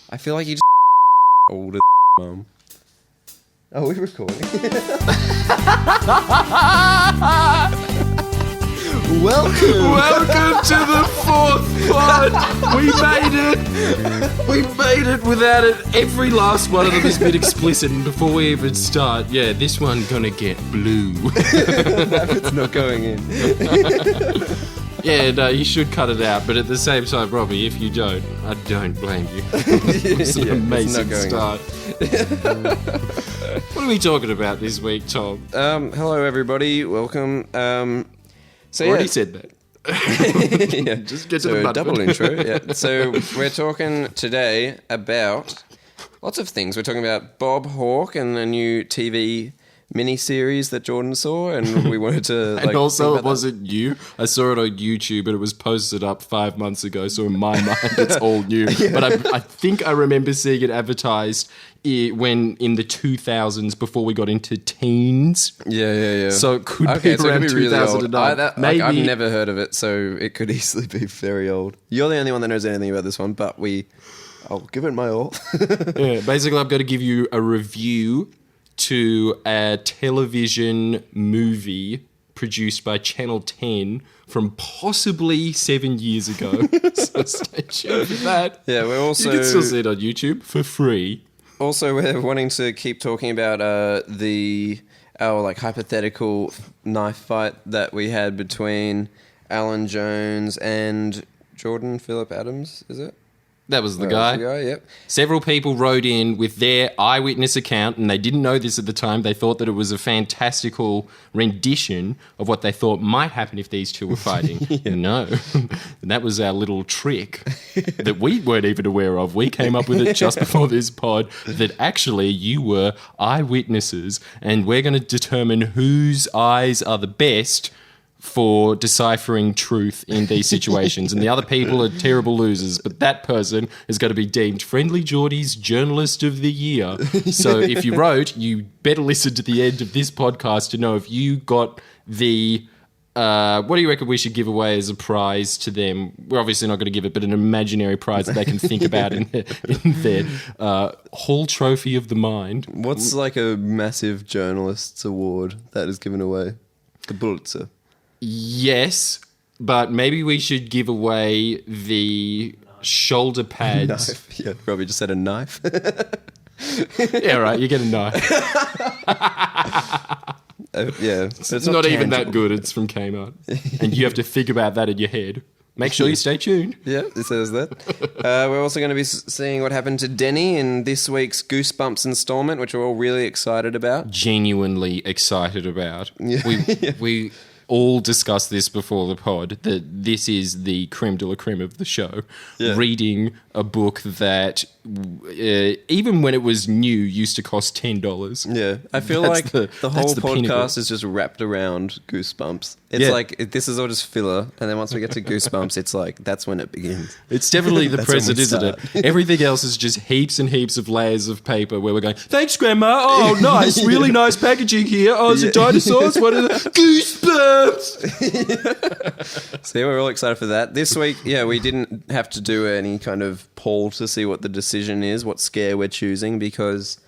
I feel like you just older mum. Oh, we're recording. Welcome to the fourth pod. We made it. We made it without it. Every last one of them has been explicit. And before we even start, this one gonna get blue. That bit's not going in. No, you should cut it out. But at the same time, Robbie, if you don't, I don't blame you. It's an amazing start. What are we talking about this week, Tom? Hello, everybody. Welcome. Already said that. Yeah, just get to the butt. Double intro. Yeah. So we're talking today about lots of things. We're talking about Bob Hawke and the new TV mini-series that Jordan saw, and we wanted to and also it wasn't you. I saw it on YouTube and it was posted up 5 months ago, so in my mind it's all new. Yeah. But I think I remember seeing it advertised when in the 2000s, before we got into teens. Yeah. So it could be around 2009. Really maybe. I've never heard of it, so it could easily be very old. You're the only one that knows anything about this one, but I'll give it my all. Yeah, basically I'm going to give you a review to a television movie produced by Channel 10 from possibly 7 years ago. So stay tuned for that. Yeah, we're also... You can still see it on YouTube for free. Also, we're wanting to keep talking about our hypothetical knife fight that we had between Alan Jones and Jordan Phillip Adams, is it? That was the guy. Yep. Several people wrote in with their eyewitness account, and they didn't know this at the time. They thought that it was a fantastical rendition of what they thought might happen if these two were fighting. Yeah. No. And that was our little trick that we weren't even aware of. We came up with it just before this pod, that actually you were eyewitnesses, and we're going to determine whose eyes are the best for deciphering truth in these situations. And the other people are terrible losers, but that person is going to be deemed Friendlyjordies Journalist of the Year. So if you wrote, you better listen to the end of this podcast to know if you got the... what do you reckon we should give away as a prize to them? We're obviously not going to give it, but an imaginary prize that they can think about in their Hall Trophy of the Mind. What's like a massive journalist's award that is given away? The Pulitzer. Yes, but maybe we should give away the shoulder pads. Knife. Yeah, Robbie just said a knife. Yeah, right, you get a knife. Yeah. It's not even that good. It's from Kmart. And you have to think about that in your head. Make sure you stay tuned. Yeah, it says that. We're also going to be seeing what happened to Denny in this week's Goosebumps installment, which we're all really excited about. Genuinely excited about. Yeah. We all discussed this before the pod, that this is the creme de la creme of the show. Yeah. Reading a book that, even when it was new, used to cost $10. Yeah, I feel like the whole podcast is just wrapped around Goosebumps. It's like, this is all just filler, and then once we get to Goosebumps, it's like, that's when it begins. It's definitely the present, isn't it? Everything else is just heaps and heaps of layers of paper where we're going, thanks, Grandma. Oh, nice. Really nice packaging here. Oh, is it dinosaurs? What are the... Goosebumps! So we're all excited for that. This week, we didn't have to do any kind of poll to see what the decision is, what scare we're choosing, because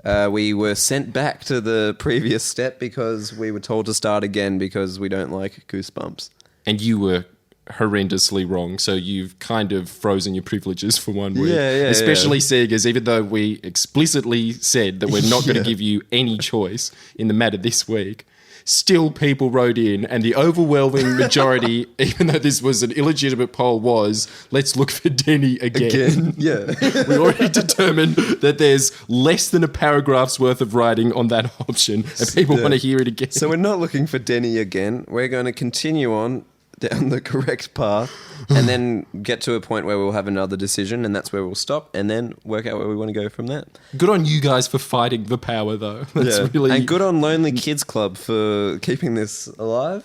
we were sent back to the previous step because we were told to start again because we don't like Goosebumps. And you were horrendously wrong, so you've kind of frozen your privileges for 1 week. Especially seeing as, even though we explicitly said that we're not going to give you any choice in the matter this week, still people wrote in, and the overwhelming majority, even though this was an illegitimate poll, was, let's look for Denny again. Yeah. We already determined that there's less than a paragraph's worth of writing on that option, and people want to hear it again. So we're not looking for Denny again. We're going to continue on down the correct path and then get to a point where we'll have another decision, and that's where we'll stop and then work out where we want to go from that. Good on you guys for fighting the power, though. That's really... And good on Lonely Kids Club for keeping this alive.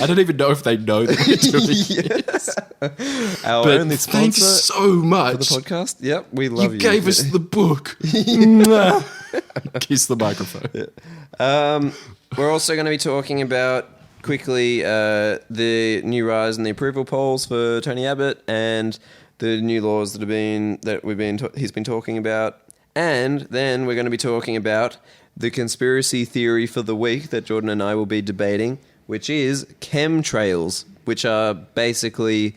I don't even know if they know that we're doing this. Our only sponsor, thanks so much for the podcast. Yep, we love you. You gave us the book. Kiss the microphone. Yeah. We're also going to be talking about quickly the new rise in the approval polls for Tony Abbott and the new laws that he's been talking about, and then we're going to be talking about the conspiracy theory for the week that Jordan and I will be debating, which is chemtrails, which are basically,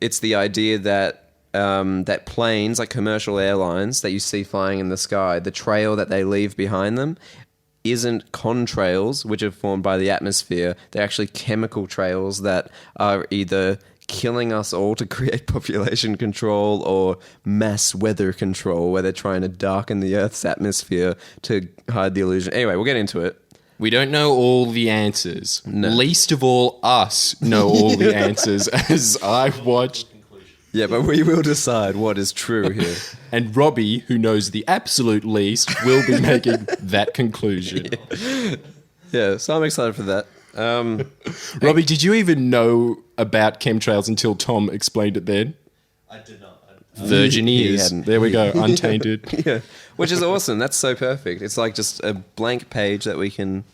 it's the idea that that planes, like commercial airlines that you see flying in the sky, the trail that they leave behind them isn't contrails, which are formed by the atmosphere. They're actually chemical trails that are either killing us all to create population control or mass weather control, where they're trying to darken the Earth's atmosphere to hide the illusion. Anyway, we'll get into it. We don't know all the answers. No. Least of all, us know all the answers, as I've watched. Yeah, but we will decide what is true here. And Robbie, who knows the absolute least, will be making that conclusion. Yeah, so I'm excited for that. Robbie, did you even know about chemtrails until Tom explained it then? I did not. Virgin He ears. hadn't. There we go, untainted. Yeah, which is awesome. That's so perfect. It's like just a blank page that we can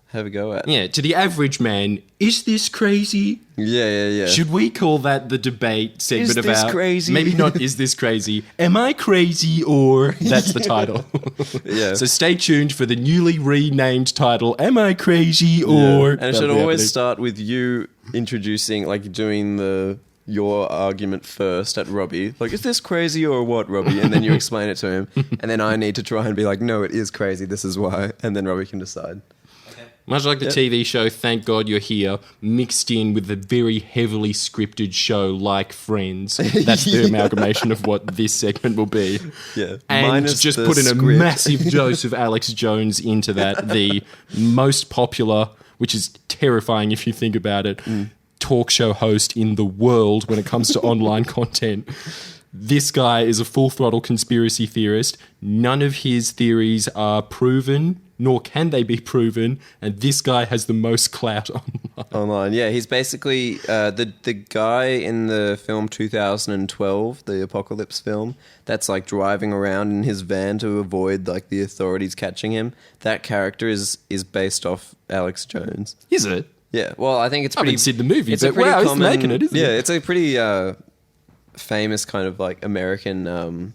have a go at. Yeah, to the average man, is this crazy? Yeah. Should we call that the debate segment Is this about... crazy? Maybe not is this crazy. Am I crazy or... That's the title. Yeah. So stay tuned for the newly renamed title, Am I Crazy or... And it That'll should be always happening. start with you introducing, like doing your argument first at Robbie. Like, is this crazy or what, Robbie? And then you explain it to him. And then I need to try and be like, no, it is crazy. This is why. And then Robbie can decide. Much like the TV show Thank God You're Here, mixed in with a very heavily scripted show like Friends. That's the amalgamation of what this segment will be. Yeah. And Minus just the put in a script. massive dose of Alex Jones into that, the most popular, which is terrifying if you think about it, talk show host in the world when it comes to online content. This guy is a full throttle conspiracy theorist. None of his theories are proven, nor can they be proven, and this guy has the most clout Online, yeah. He's basically the guy in the film 2012, the apocalypse film, that's like driving around in his van to avoid like the authorities catching him. That character is based off Alex Jones. Is it? Yeah, well, I think it's I pretty... haven't seen the movie, it's but a pretty wow, he's common, making it, isn't yeah, it? it's a pretty famous kind of like American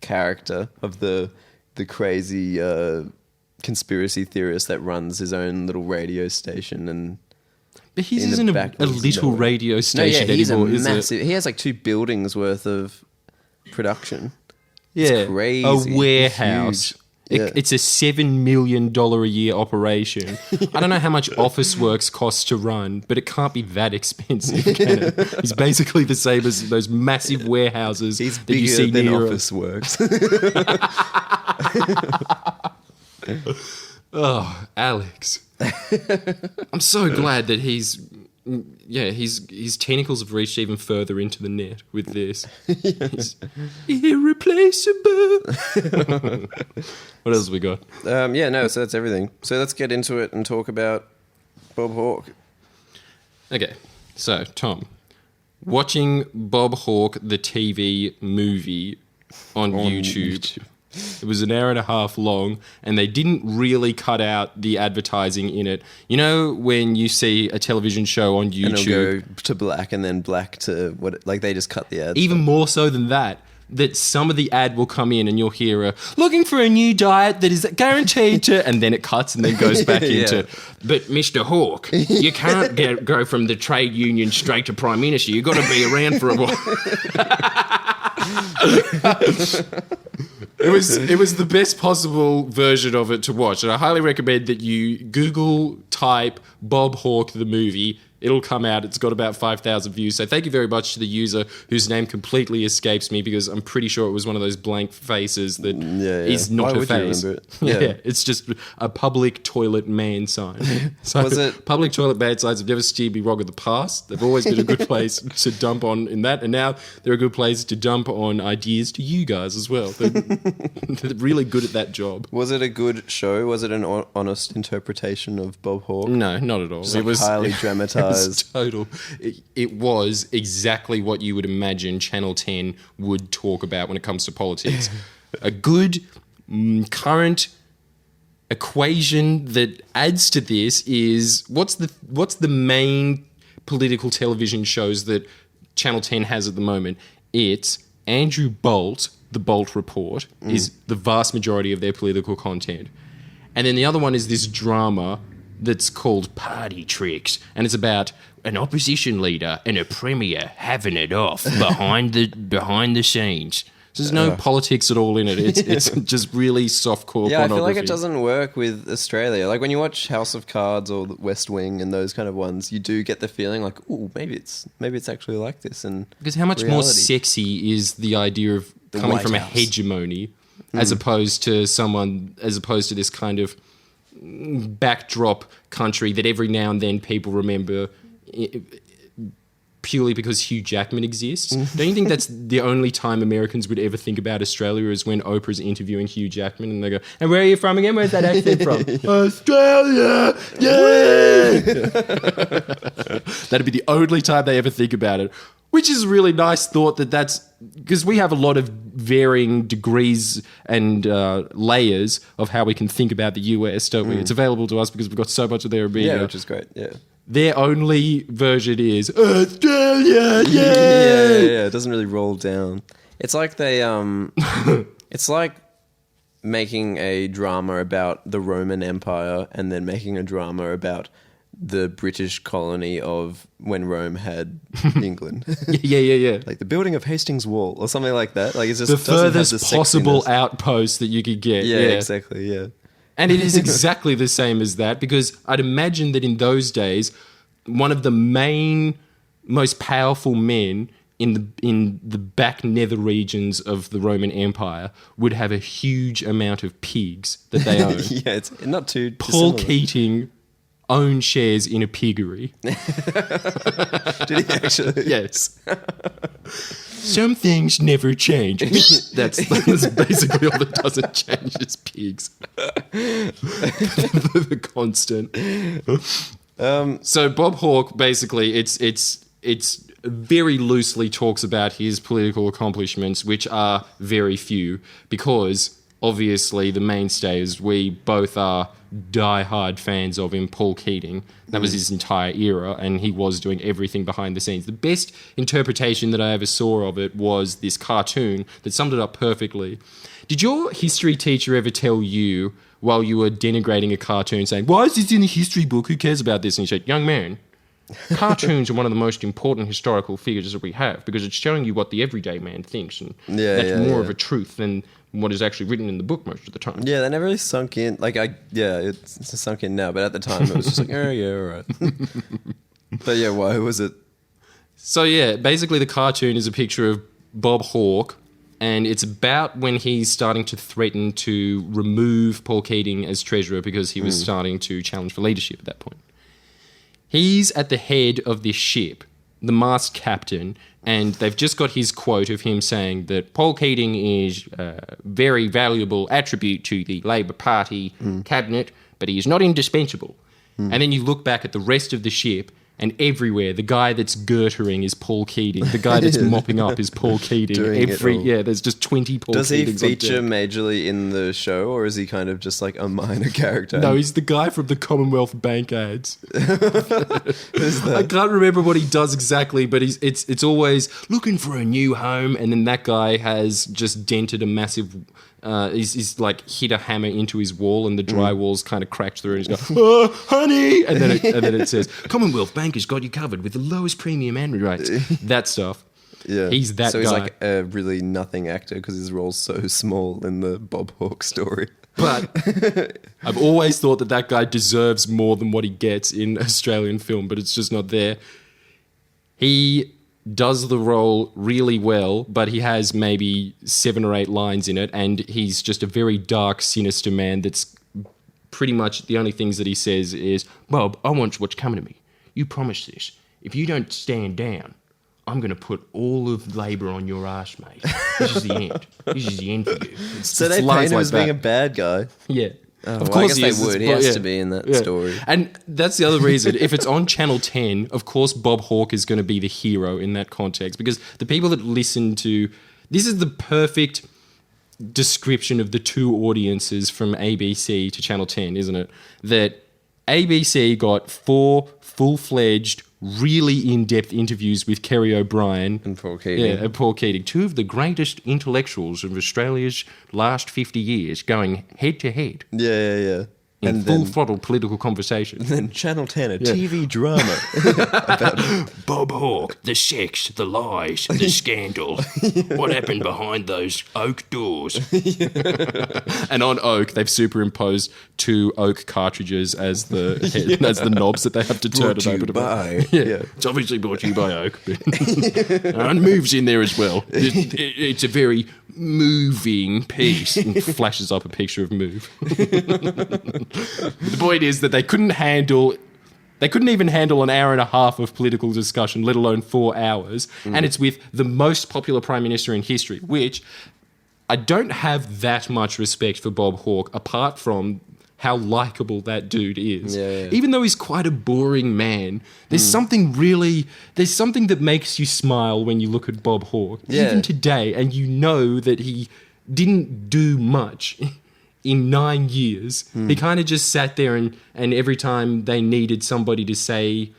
character of the crazy conspiracy theorist that runs his own little radio station. And But his in the isn't a backwoods little nowhere. radio station he's anymore, a is massive... He has like 2 buildings worth of production. it? Yeah, It's crazy. a warehouse. Huge. Yeah. It's a $7 million a year operation. I don't know how much Office Works costs to run, but it can't be that expensive, can it? He's basically the same as those massive warehouses He's that you bigger see than near Office Works. Oh, Alex. I'm so glad that his tentacles have reached even further into the net with this. He's irreplaceable. What else have we got? So that's everything. So let's get into it and talk about Bob Hawke. Okay, so Tom, watching Bob Hawke the TV movie on YouTube. It was an hour and a half long, and they didn't really cut out the advertising in it. You know when you see a television show on And YouTube, it'll go to black and then black to what? Like they just cut the ads. even more so than that some of the ad will come in and you'll hear looking for a new diet that is guaranteed to, and then it cuts and then goes back Yeah. into, but Mr. Hawke, you can't go from the trade union straight to Prime Minister. You've got to be around for a while. It was the best possible version of it to watch, and I highly recommend that you Google type Bob Hawke the movie. It'll come out. It's got about 5,000 views. So thank you very much to the user whose name completely escapes me, because I'm pretty sure it was one of those blank faces that is not Why a would you face. remember it? Yeah. Yeah. It's just a public toilet man sign. So Was it- public toilet man signs have never steered me wrong in the past. They've always been a good place to dump on in that, and now they're a good place to dump on ideas to you guys as well. They're really good at that job. Was it a good show? Was it an honest interpretation of Bob Hawke? No, not at all. Just like highly It was dramatized. total. It was exactly what you would imagine Channel 10 would talk about when it comes to politics. A good current equation that adds to this is what's the main political television shows that Channel 10 has at the moment? it's Andrew Bolt, the Bolt Report, is the vast majority of their political content. And then the other one is this drama that's called Party Tricks, and it's about an opposition leader and a premier having it off behind the scenes. So there's no politics at all in it. It's just really softcore Yeah, I pornography. feel like it doesn't work with Australia. Like when you watch House of Cards or West Wing and those kind of ones, you do get the feeling like, ooh, maybe it's actually like this. And because how much more sexy is the idea of coming White from a House. hegemony as opposed to this kind of backdrop country that every now and then people remember purely because Hugh Jackman exists. Don't you think that's the only time Americans would ever think about Australia is when Oprah's interviewing Hugh Jackman and they go, and where are you from again? Where's that accent from? Australia! Yeah! That'd be the only time they ever think about it. Which is a really nice thought that's... Because we have a lot of varying degrees and layers of how we can think about the US, don't we? It's available to us because we've got so much of their media. yeah, which is great. Yeah. Their only version is Australia, Yeah. It doesn't really roll down. It's like they it's like making a drama about the Roman Empire and then making a drama about the British colony of when Rome had England. Yeah. Like the building of Hastings Wall or something like that. Like it's just The doesn't have furthest the possible sexiness. outpost that you could get. Yeah, exactly. Yeah. And it is exactly the same as that, because I'd imagine that in those days, one of the main, most powerful men in the back nether regions of the Roman Empire would have a huge amount of pigs that they own. Yeah, it's not too Paul dissimilar. Keating owned shares in a piggery. Did he actually? Yes. Some things never change. That's basically all that doesn't change is pigs. The constant. So Bob Hawke, basically, it's very loosely talks about his political accomplishments, which are very few, because obviously the mainstay is we both are die-hard fans of him, Paul Keating. That was his entire era, and he was doing everything behind the scenes. The best interpretation that I ever saw of it was this cartoon that summed it up perfectly. Did your history teacher ever tell you, while you were denigrating a cartoon, saying, why is this in a history book? Who cares about this? And he said, young man, cartoons are one of the most important historical figures that we have, because it's showing you what the everyday man thinks, and that's more of a truth than what is actually written in the book most of the time. Yeah, they never really sunk in. Like, it's sunk in now, but at the time it was just like, oh, yeah, all right. But yeah, why was it? So yeah, basically the cartoon is a picture of Bob Hawke, and it's about when he's starting to threaten to remove Paul Keating as treasurer because he was starting to challenge for leadership at that point. He's at the head of this ship, the mast captain, and they've just got his quote of him saying that Paul Keating is a very valuable attribute to the Labor Party cabinet, but he is not indispensable. And then you look back at the rest of the ship, and everywhere, the guy that's girtering is Paul Keating. The guy that's mopping up is Paul Keating. Doing it all. There's just 20 Paul Does he Keatings on feature deck. majorly in the show, or is he kind of just like a minor character? No, he's the guy from the Commonwealth Bank ads. Who's that? I can't remember what he does exactly, but it's always looking for a new home, and then that guy has just dented a massive... he's like hit a hammer into his wall, and the drywall's kind of cracked through, and he's going, "Oh, honey!" And then it says, "Commonwealth Bank has got you covered with the lowest premium and rates." That stuff. Yeah. He's that so he's guy. like a really nothing actor because his role's so small in the Bob Hawke story. But I've always thought that guy deserves more than what he gets in Australian film, but it's just not there. He does the role really well, but he has maybe 7 or 8 lines in it, and he's just a very dark, sinister man that's pretty much the only things that he says is, "Bob, I want what's coming to me. You promised this. If you don't stand down, I'm going to put all of Labor on your arse, mate. This is the end. This is the end for you." So they paint him as being a bad guy. Yeah. Of course I guess they would. He has to be in that story. And that's the other reason. If it's on Channel 10, of course Bob Hawke is going to be the hero in that context, because the people that listen to... This is the perfect description of the two audiences from ABC to Channel 10, isn't it? That ABC got 4 full-fledged really in-depth interviews with Kerry O'Brien And Paul Keating. Yeah, and Paul Keating, two of the greatest intellectuals of Australia's last 50 years, going head to head Yeah. in full-throttle political conversation. Then Channel 10, a TV drama. Bob Hawke, the sex, the lies, the scandal. What happened behind those oak doors? And on oak, they've superimposed 2 oak cartridges as the knobs that they have to turn it over. Yeah. It's obviously brought to you by oak. And Move's in there as well. It's a very moving piece. And flashes up a picture of Move. The point is that they couldn't even handle an hour and a half of political discussion, let alone 4 hours. And it's with the most popular Prime Minister in history, which I don't have that much respect for Bob Hawke, apart from how likeable that dude is. Yeah. Even though he's quite a boring man, there's something that makes you smile when you look at Bob Hawke. Yeah. Even today, and you know that he didn't do much in 9 years. He kind of just sat there and every time they needed somebody to say,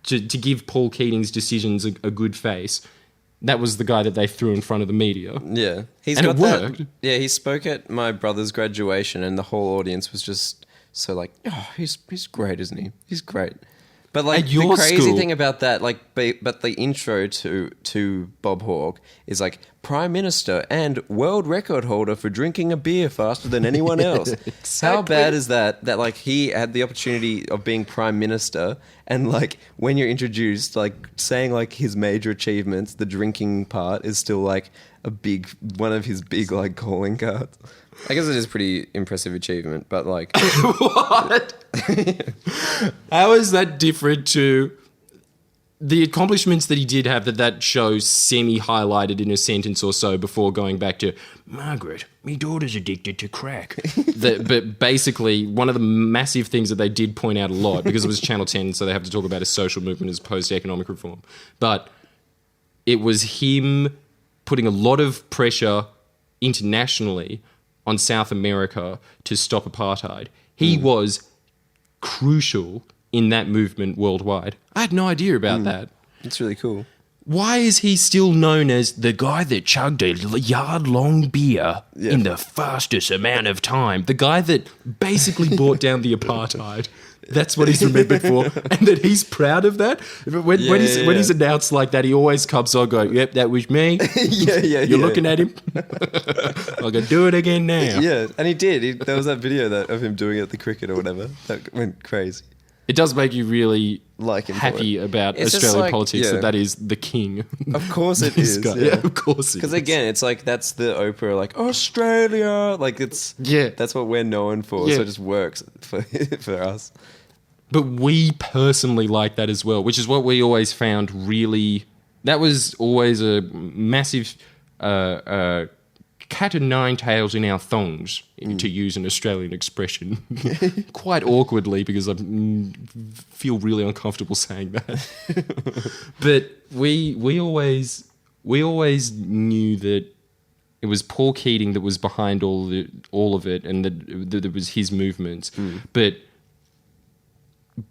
to give Paul Keating's decisions a good face, that was the guy that they threw in front of the media. Yeah. And it worked. Yeah, he spoke at my brother's graduation and the whole audience was just so like, oh, he's great, isn't he? He's great. But like At the your crazy school- thing about that, like, but the intro to Bob Hawke is like Prime Minister and world record holder for drinking a beer faster than anyone else. How bad is that? That like he had the opportunity of being Prime Minister, and like when you're introduced, like saying like his major achievements, the drinking part is still like one of his big like calling cards. I guess it is a pretty impressive achievement, but like What? How is that different to the accomplishments that he did have that show semi-highlighted in a sentence or so before going back to, Margaret, me daughter's addicted to crack. But basically, one of the massive things that they did point out a lot, because it was Channel 10, so they have to talk about a social movement as opposed to economic reform, but it was him putting a lot of pressure internationally on South America to stop apartheid. He was crucial in that movement worldwide. I had no idea about that. it's really cool. Why is he still known as the guy that chugged a yard-long beer in the fastest amount of time? The guy that basically brought down the apartheid. That's what he's remembered for. And that he's proud of that. When he's announced like that, he always comes on going, yep, that was me. You're looking at him. I'm going to do it again now. Yeah, and he did. There was that video of him doing it at the cricket or whatever. That went crazy. It does make you really Like him for happy it. about It's just Australian like- politics yeah. that is the king. Of course it This is. guy. Yeah. Of course it is. Because again, it's like that's the Oprah, like Australia, like it's that's what we're known for. Yeah. So it just works for us. But we personally like that as well, which is what we always found really... That was always a massive cat o' nine tails in our thongs, to use an Australian expression. Quite awkwardly, because I feel really uncomfortable saying that. But we always knew that it was Paul Keating that was behind all of it, and that it was his movements. But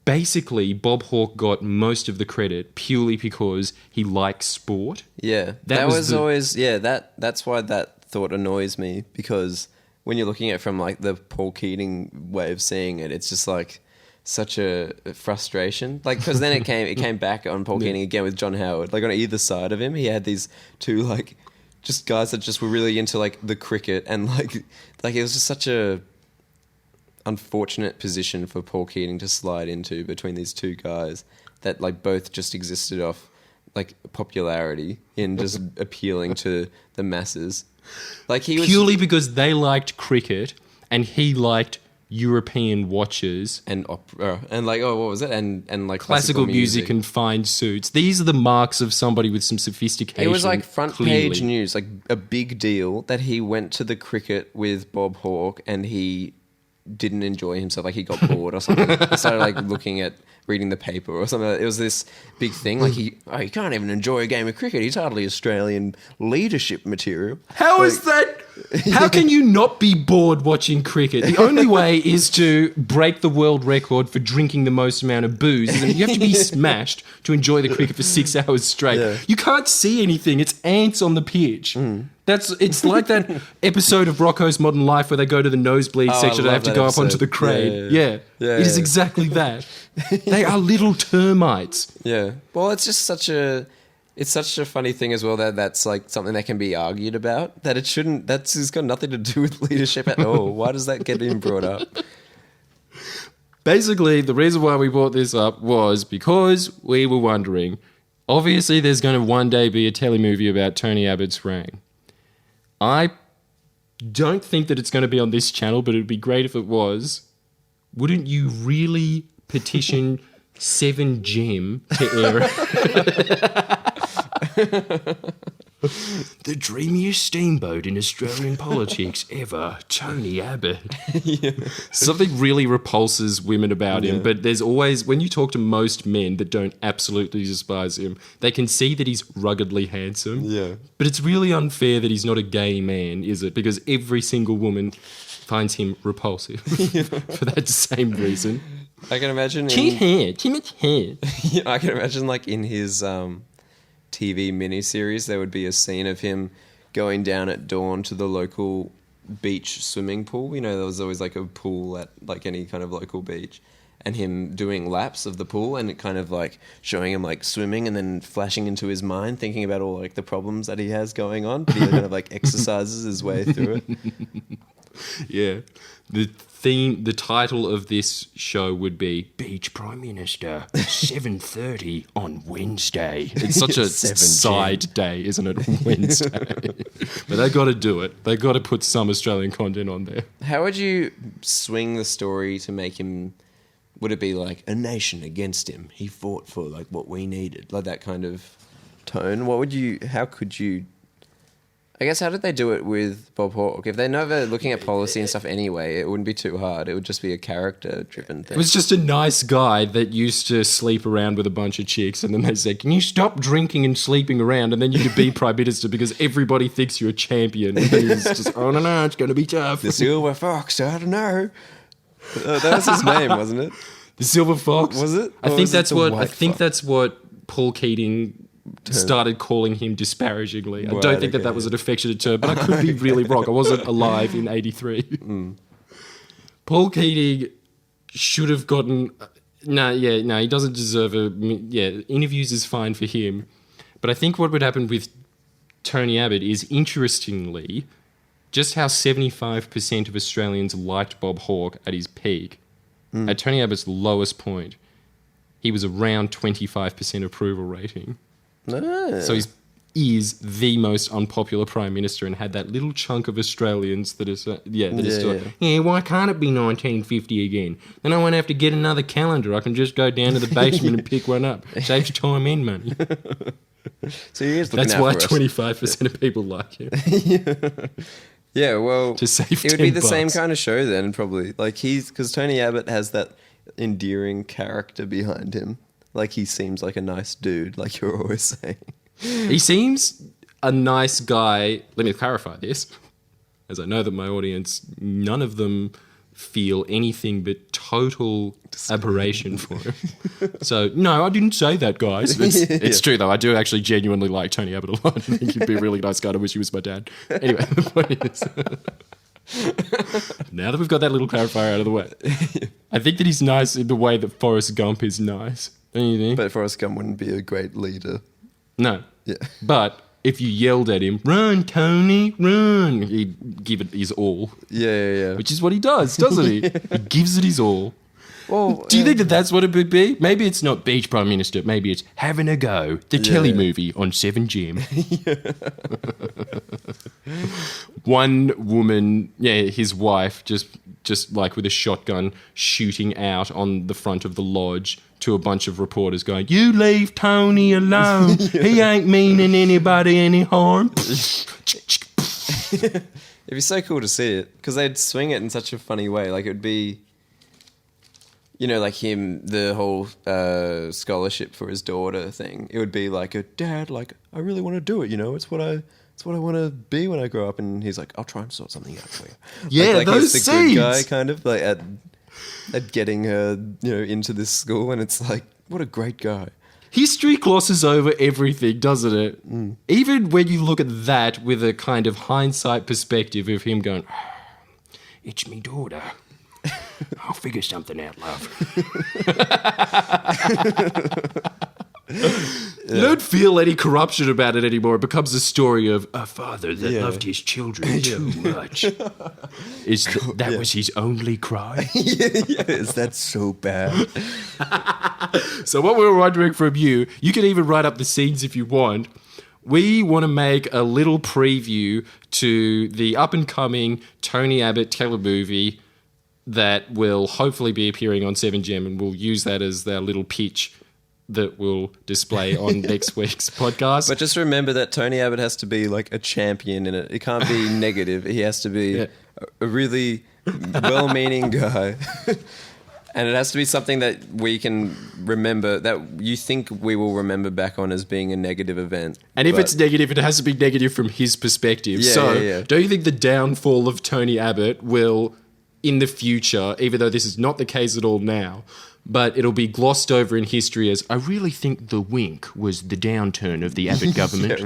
basically, Bob Hawke got most of the credit purely because he likes sport. Yeah, that was always that's why that thought annoys me, because when you're looking at it from like the Paul Keating way of seeing it, it's just like such a frustration. Like because then it came back on Paul Keating again with John Howard. Like on either side of him, he had these two like just guys that just were really into like the cricket, and like it was just such a unfortunate position for Paul Keating to slide into between these two guys that like both just existed off like popularity in just appealing to the masses. Like he was Purely because they liked cricket and he liked European watches and opera and like what was it and like classical music and fine suits. These are the marks of somebody with some sophistication. it was like front clearly. page news, like a big deal that he went to the cricket with Bob Hawke and he didn't enjoy himself, like he got bored or something. He started like reading the paper or something. It was this big thing, like he can't even enjoy a game of cricket. He's hardly Australian leadership material. How Like, is that? How can you not be bored watching cricket? The only way is to break the world record for drinking the most amount of booze. Isn't it? You have to be smashed to enjoy the cricket for 6 hours straight. Yeah. You can't see anything. It's ants on the pitch. It's like that episode of Rocko's Modern Life where they go to the nosebleed section and they have to go up onto the crane. Yeah. It is exactly that. They are little termites. Yeah. Well, it's just such a funny thing as well that's like something that can be argued about, that it shouldn't, it's got nothing to do with leadership at all. Why does that get him brought up? Basically, the reason why we brought this up was because we were wondering, obviously there's going to one day be a telemovie about Tony Abbott's reign. I don't think that it's going to be on this channel, but it'd be great if it was. Wouldn't you really petition 7Gem to air the dreamiest steamboat in Australian politics ever, Tony Abbott? Something really repulses women about him, but there's always, when you talk to most men that don't absolutely despise him, they can see that he's ruggedly handsome. Yeah. But it's really unfair that he's not a gay man, is it? Because every single woman finds him repulsive for that same reason. I can imagine too much hair. I can imagine like in his TV miniseries, there would be a scene of him going down at dawn to the local beach swimming pool. You know, there was always like a pool at like any kind of local beach, and him doing laps of the pool and it kind of like showing him like swimming and then flashing into his mind, thinking about all like the problems that he has going on, but he kind of like exercises his way through it. Yeah. The title of this show would be Beach Prime Minister, 7:30 on Wednesday. It's such a side day, isn't it, on Wednesday? But they got to do it. They got to put some Australian content on there. How would you swing the story to make him? Would it be like a nation against him? He fought for like what we needed, like that kind of tone. How could you? I guess, how did they do it with Bob Hawke? If they're never looking at policy and stuff anyway, it wouldn't be too hard. It would just be a character-driven thing. It was just a nice guy that used to sleep around with a bunch of chicks, and then they said, can you stop drinking and sleeping around, and then you could be Prime Minister because everybody thinks you're a champion. And he's just, oh, no, it's going to be tough. The Silver Fox, I don't know. That was his name, wasn't it? The Silver Fox? Was it? I think that's what Paul Keating started calling him disparagingly. I don't think that was an affectionate term, but I could be really wrong. I wasn't alive in 83. Paul Keating should have gotten... he doesn't deserve interviews is fine for him. But I think what would happen with Tony Abbott is, interestingly, just how 75% of Australians liked Bob Hawke at his peak. At Tony Abbott's lowest point, he was around 25% approval rating. So he is the most unpopular Prime Minister and had that little chunk of Australians that is why can't it be 1950 again? Then I won't have to get another calendar. I can just go down to the basement and pick one up. Saves time and money. So he is looking That's out why for us. 25% of people like him. Yeah, well, to save it would be the $10. same kind of show then, probably. Like because Tony Abbott has that endearing character behind him. Like he seems like a nice dude, like you're always saying. He seems a nice guy. Let me clarify this, as I know that my audience, none of them feel anything but total aberration for him. So, no, I didn't say that, guys. It's true, though. I do actually genuinely like Tony Abbott a lot. I think he'd be a really nice guy. I wish he was my dad. Anyway, the point is... Now that we've got that little clarifier out of the way, I think that he's nice in the way that Forrest Gump is nice. Don't you think? But Forrest Gump wouldn't be a great leader. No. Yeah. But if you yelled at him, run, Tony, run, he'd give it his all. Yeah. Which is what he does, doesn't he? He gives it his all. Well, do you think that that's what it would be? Maybe it's not Beach Prime Minister. Maybe it's Having a Go, the telly movie on 7Gem. One woman, his wife, just like with a shotgun shooting out on the front of the lodge to a bunch of reporters going, you leave Tony alone. He ain't meaning anybody any harm. It'd be so cool to see it because they'd swing it in such a funny way. Like it would be... You know, like him, the whole scholarship for his daughter thing. It would be like, Dad, like, I really want to do it, you know? It's what I it's what I want to be when I grow up. And he's like, I'll try and sort something out for you. Yeah, like those he's the good guy, scenes. kind of like at getting her, into this school, and it's like, what a great guy. History glosses over everything, doesn't it? Mm. Even when you look at that with a kind of hindsight perspective of him going, it's me daughter. I'll figure something out, love. You don't feel any corruption about it anymore. It becomes a story of a father that loved his children too much. That was his only cry? Is that so bad? So what we were wondering from you can even write up the scenes if you want. We want to make a little preview to the up-and-coming Tony Abbott telemovie that will hopefully be appearing on 7Gem, and we'll use that as our little pitch that we'll display on next week's podcast. But just remember that Tony Abbott has to be like a champion in it. It can't be negative. He has to be a really well-meaning guy. And it has to be something that we can remember, that you think we will remember back on as being a negative event. And if it's negative, it has to be negative from his perspective. Don't you think the downfall of Tony Abbott will, in the future, even though this is not the case at all now, but it'll be glossed over in history as, I really think the wink was the downturn of the Abbott government.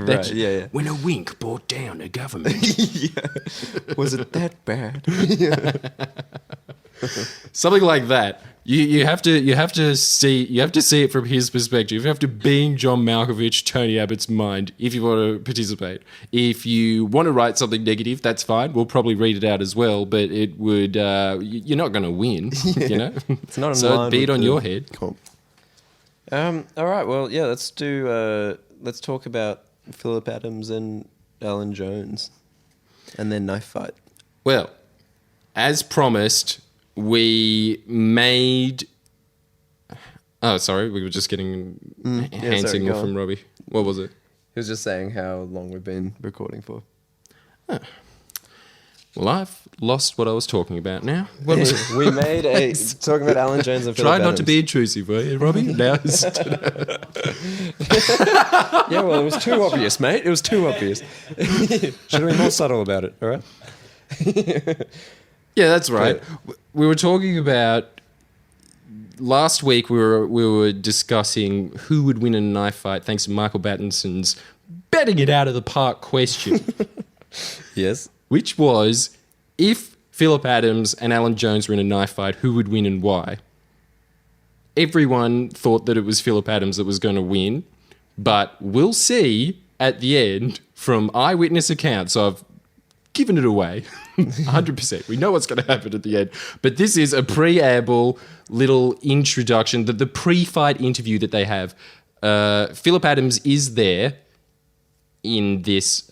When a wink brought down a government. Was it that bad? Something like that. You have to see it from his perspective. You have to being John Malkovich, Tony Abbott's mind, if you want to participate. If you want to write something negative, that's fine. We'll probably read it out as well, but it would you're not going to win. It's not. So be it on your head. Cool. All right. Well, yeah. Let's talk about Philip Adams and Alan Jones, and their knife fight. Well, as promised, we made... Oh, sorry. We were just getting hand signal from Robbie. What was it? He was just saying how long we've been recording for. Oh. Well, I've lost what I was talking about now. What was it? We made talking about Alan Jones and Philip Try not Adams. to be intrusive, were you, Robbie? Now Yeah, well, it was too obvious, mate. It was too obvious. Should we be more subtle about it, all right? Yeah, that's right. We were talking about last week. We were discussing who would win in a knife fight, thanks to Michael Battinson's betting it out of the park question. Yes, which was, if Philip Adams and Alan Jones were in a knife fight, who would win and why? Everyone thought that it was Philip Adams that was going to win, but we'll see at the end from eyewitness accounts. So I've given it away. 100%. We know what's going to happen at the end. But this is a preamble, little introduction, the pre-fight interview that they have. Philip Adams is there in this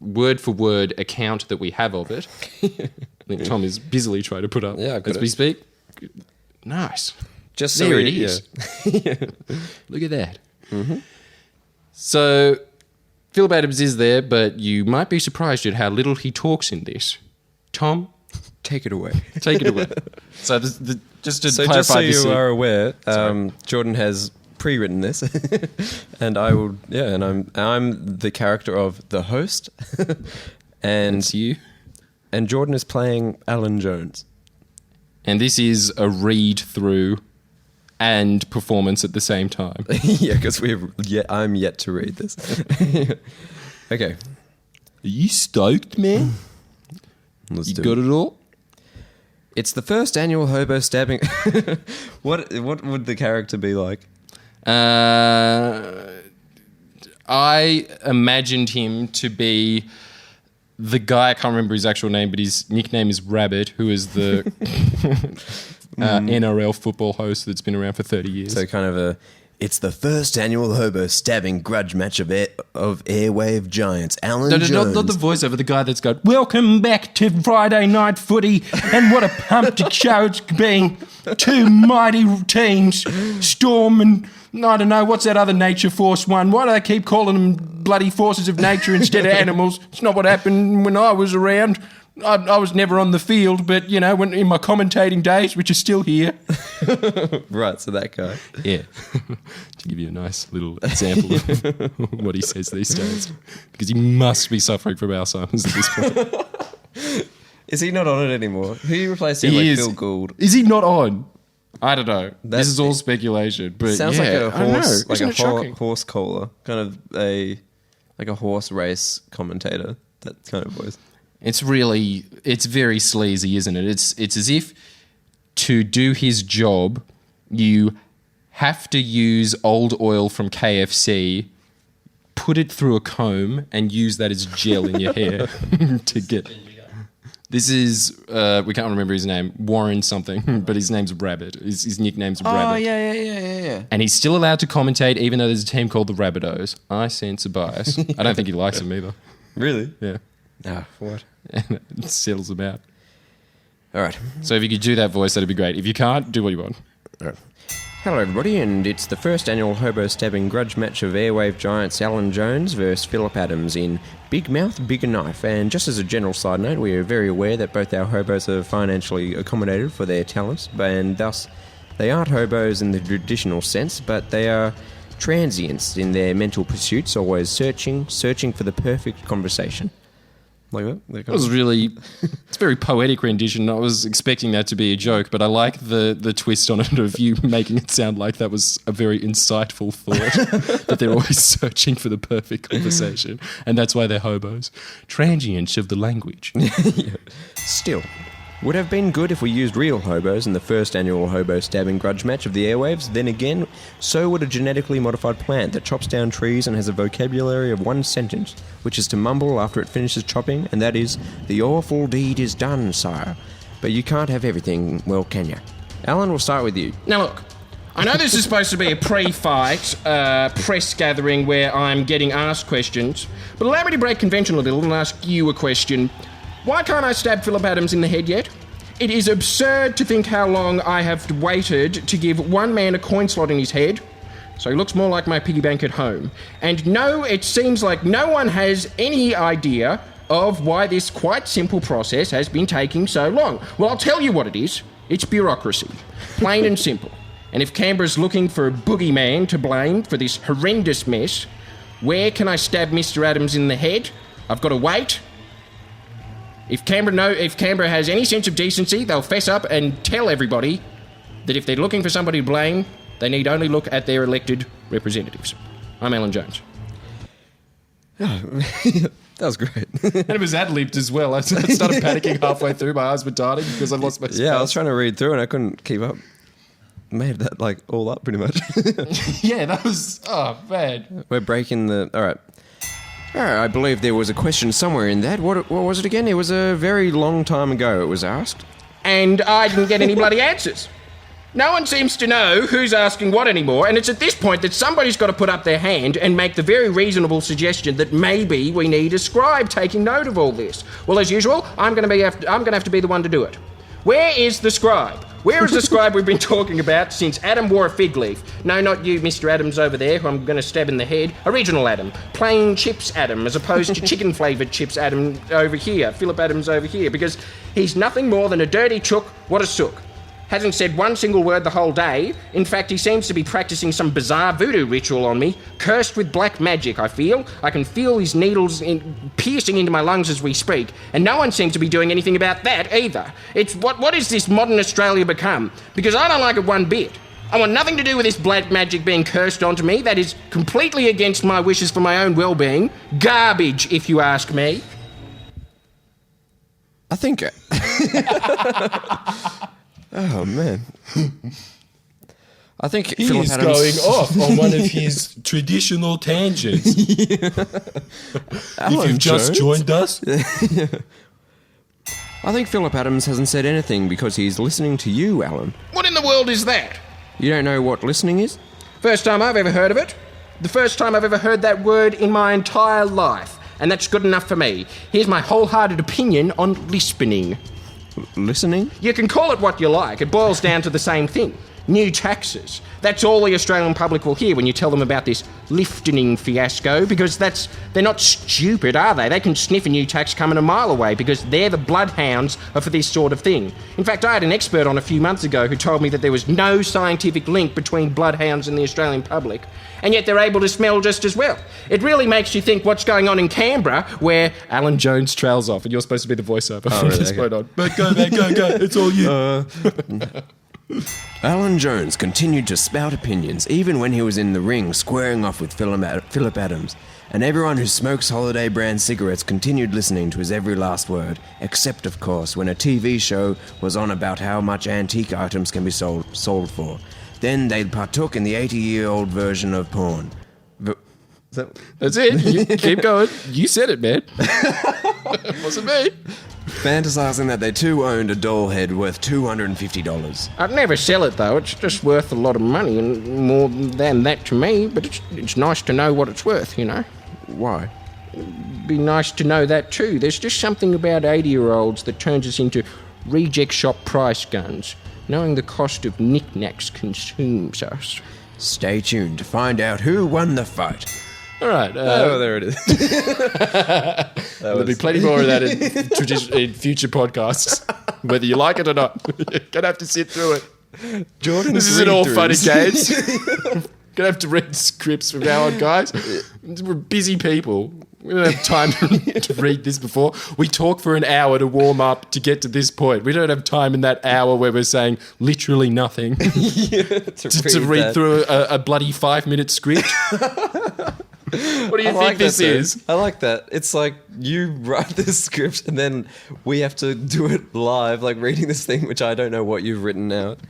word-for-word account that we have of it. I think Tom is busily trying to put up as we speak. Nice. Just there it is. Yeah. Look at that. Mm-hmm. So... Philip Adams is there, but you might be surprised at how little he talks in this. Tom? Take it away. Take it away. So just to clarify just so this... you are aware, Jordan has pre-written this, and I will... Yeah, and I'm the character of the host, and it's you. And Jordan is playing Alan Jones. And this is a read-through and performance at the same time. Yeah, because I'm yet to read this. Okay. Are you stoked, man? You got it all? It's the first annual hobo stabbing. What would the character be like? I imagined him to be the guy, I can't remember his actual name, but his nickname is Rabbit, who is the... NRL football host that's been around for 30 years. So kind of it's the first annual hobo stabbing grudge match of airwave giants. Alan Jones. Not the voiceover, the guy that's going, welcome back to Friday Night Footy, and what a pumped show it's been. Two mighty teams, Storm and, I don't know, what's that other nature force one? Why do they keep calling them bloody forces of nature instead of animals? It's not what happened when I was around. I was never on the field, but, when in my commentating days, which are still here. Right, so that guy. Yeah. To give you a nice little example of what he says these days. Because he must be suffering from Alzheimer's at this point. Is he not on it anymore? Who replaced him? Phil Gould. Is he not on? I don't know. This is all speculation. But sounds like a horse, horse caller, kind of a horse race commentator. That kind of voice. It's very sleazy, isn't it? It's as if to do his job, you have to use old oil from KFC, put it through a comb, and use that as gel in your hair to get. This is we can't remember his name, Warren something, but his name's Rabbit. His nickname's Rabbit. Oh yeah. And he's still allowed to commentate, even though there's a team called the Rabbitohs. I sense a bias. I don't think he likes them either. Really? Yeah. Ah, what? It settles them out. All right. So if you could do that voice, that'd be great. If you can't, do what you want. All right. Hello, everybody, and it's the first annual hobo stabbing grudge match of airwave giants Alan Jones versus Philip Adams in Big Mouth, Bigger Knife. And just as a general side note, we are very aware that both our hobos are financially accommodated for their talents, and thus they aren't hobos in the traditional sense, but they are transients in their mental pursuits, always searching for the perfect conversation. Like that? It's a very poetic rendition. I was expecting that to be a joke, but I like the twist on it of you making it sound like that was a very insightful thought, that they're always searching for the perfect conversation, and that's why they're hobos. Transients of the language. Yeah. Still, would have been good if we used real hobos in the first annual hobo stabbing grudge match of the airwaves. Then again, so would a genetically modified plant that chops down trees and has a vocabulary of one sentence, which is to mumble after it finishes chopping, and that is, "The awful deed is done, sire." But you can't have everything, well, can you? Alan, we'll start with you. Now look, I know this is supposed to be a pre-fight press gathering where I'm getting asked questions, but allow me to break convention a little and ask you a question. Why can't I stab Philip Adams in the head yet? It is absurd to think how long I have waited to give one man a coin slot in his head, so he looks more like my piggy bank at home. And no, it seems like no one has any idea of why this quite simple process has been taking so long. Well, I'll tell you what it is. It's bureaucracy. Plain and simple. And if Canberra's looking for a boogeyman to blame for this horrendous mess, where can I stab Mr. Adams in the head? I've got to wait. If Canberra has any sense of decency, they'll fess up and tell everybody that if they're looking for somebody to blame, they need only look at their elected representatives. I'm Alan Jones. That was great. And it was ad-libbed as well. I started panicking halfway through. My eyes were darting because I lost my space. Yeah, I was trying to read through and I couldn't keep up. Made that all up pretty much. Yeah, that was... Oh, man. We're breaking the... All right. I believe there was a question somewhere in that. What was it again? It was a very long time ago it was asked. And I didn't get any bloody answers. No one seems to know who's asking what anymore, and it's at this point that somebody's got to put up their hand and make the very reasonable suggestion that maybe we need a scribe taking note of all this. Well, as usual, I'm going to have to be the one to do it. Where is the scribe? Where is the scribe we've been talking about since Adam wore a fig leaf? No, not you, Mr. Adams over there, who I'm going to stab in the head. Original Adam. Plain chips Adam, as opposed to chicken-flavoured chips Adam over here. Philip Adams over here. Because he's nothing more than a dirty chook. What a sook. Hasn't said one single word the whole day. In fact, he seems to be practicing some bizarre voodoo ritual on me. Cursed with black magic, I feel. I can feel his needles piercing into my lungs as we speak. And no one seems to be doing anything about that either. It's what is this modern Australia become? Because I don't like it one bit. I want nothing to do with this black magic being cursed onto me. That is completely against my wishes for my own well-being. Garbage, if you ask me. I think... Oh, man. I think he Philip is Adams... going off on one of his traditional tangents. If you've just joined us. I think Philip Adams hasn't said anything because he's listening to you, Alan. What in the world is that? You don't know what listening is? First time I've ever heard of it. The first time I've ever heard that word in my entire life. And that's good enough for me. Here's my wholehearted opinion on lisping. Listening? You can call it what you like. It boils down to the same thing. new taxes. That's all the Australian public will hear when you tell them about this lifting fiasco, because they're not stupid, are they? They can sniff a new tax coming a mile away because they're the bloodhounds for this sort of thing. In fact, I had an expert on a few months ago who told me that there was no scientific link between bloodhounds and the Australian public, and yet they're able to smell just as well. It really makes you think what's going on in Canberra, where Alan Jones trails off, and you're supposed to be the voiceover from really? this point on. But go, man, go, it's all you. Alan Jones continued to spout opinions even when he was in the ring squaring off with Philip Adams, and everyone who smokes holiday brand cigarettes continued listening to his every last word, except of course when a TV show was on about how much antique items can be sold for. Then they partook in the 80-year-old version of porn. That's it. You keep going. You said it, man. It wasn't me. Fantasizing that they too owned a doll head worth $250. I'd never sell it, though. It's just worth a lot of money, and more than that to me, but it's nice to know what it's worth, you know? Why? It'd be nice to know that, too. There's just something about 80-year-olds that turns us into reject shop price guns. Knowing the cost of knickknacks consumes us. Stay tuned to find out who won the fight. All right. There it is. There'll be plenty more of that in future podcasts, whether you like it or not. You're going to have to sit through it. Jordan, This isn't all fun and games. Going to have to read scripts from now on, guys. We're busy people. We don't have time to read this before. We talk for an hour to warm up to get to this point. We don't have time in that hour where we're saying literally nothing to read through a bloody 5-minute script. What do you think this is? I like that. It's like you write this script and then we have to do it live, like reading this thing, which I don't know what you've written out.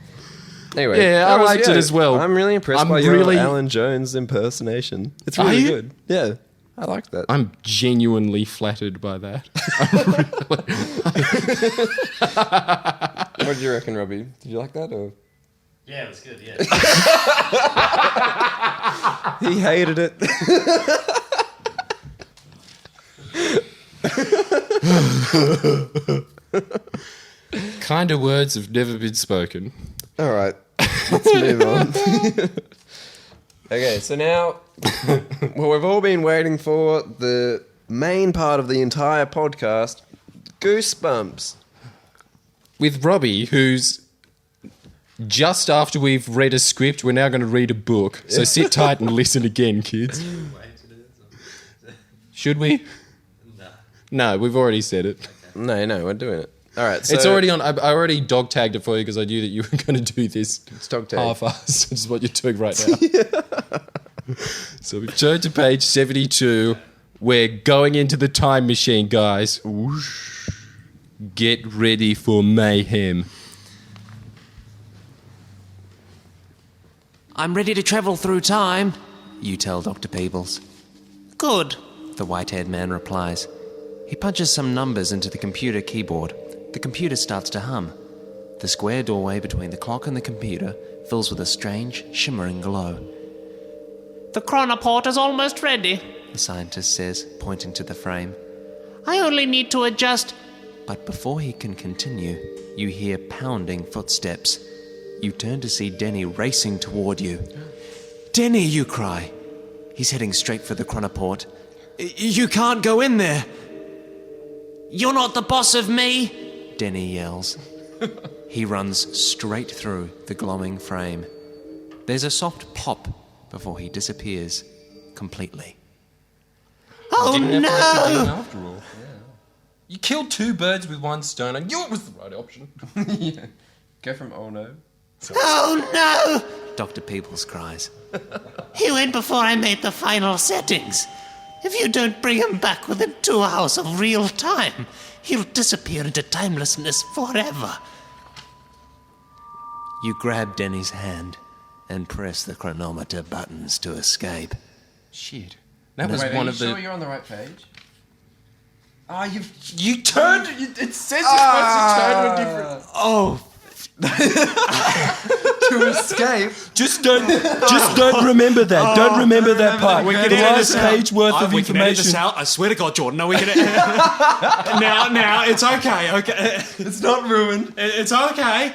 Anyway, Yeah, I liked it as well. I'm really impressed by your Alan Jones impersonation. It's Are really you? good. Yeah, I like that. I'm genuinely flattered by that. What did you reckon, Robbie? Did you like that? Or Yeah, it was good, yeah. he hated it. Kinder words have never been spoken. All right, let's move on. Okay, so now, well, we've all been waiting for the main part of the entire podcast, Goosebumps. With Robbie, who's just after we've read a script, we're now going to read a book. So sit tight and listen again, kids. Should we? No, we've already said it. No, we're doing it. All right, so It's already on. I already dog tagged it for you because I knew that you were going to do this dog tagged. half-assed, which is what you're doing right now. So we've turned to page 72. We're going into the time machine, guys. Whoosh. Get ready for mayhem. I'm ready to travel through time, you tell Dr. Peebles. Good, the white-haired man replies. He punches some numbers into the computer keyboard. The computer starts to hum. The square doorway between the clock and the computer fills with a strange, shimmering glow. The chronoport is almost ready. The scientist says, pointing to the frame. I only need to adjust. But before he can continue, you hear pounding footsteps. You turn to see Denny racing toward you. Denny, you cry. He's heading straight for the chronoport. You can't go in there. You're not the boss of me. Denny yells. He runs straight through the glowing frame. There's a soft pop before he disappears completely. Oh no! After all. Yeah. You killed 2 birds with 1 stone. I knew it was the right option. Yeah. Go from oh no. Oh no! Dr. Peebles cries. He went before I made the final settings. If you don't bring him back within 2 hours of real time, he'll disappear into timelessness forever. You grab Denny's hand and press the chronometer buttons to escape. Shit. That was one of the... you're on the right page? Oh, you turned... It says you're supposed to turn to a different... Oh. To escape. Just don't remember that. Don't remember that part. We can The edit last this out. page worth of We can edit information. this out. I swear to God, Jordan. No, we can. Now, it's okay. Okay, It's not ruined. it's okay.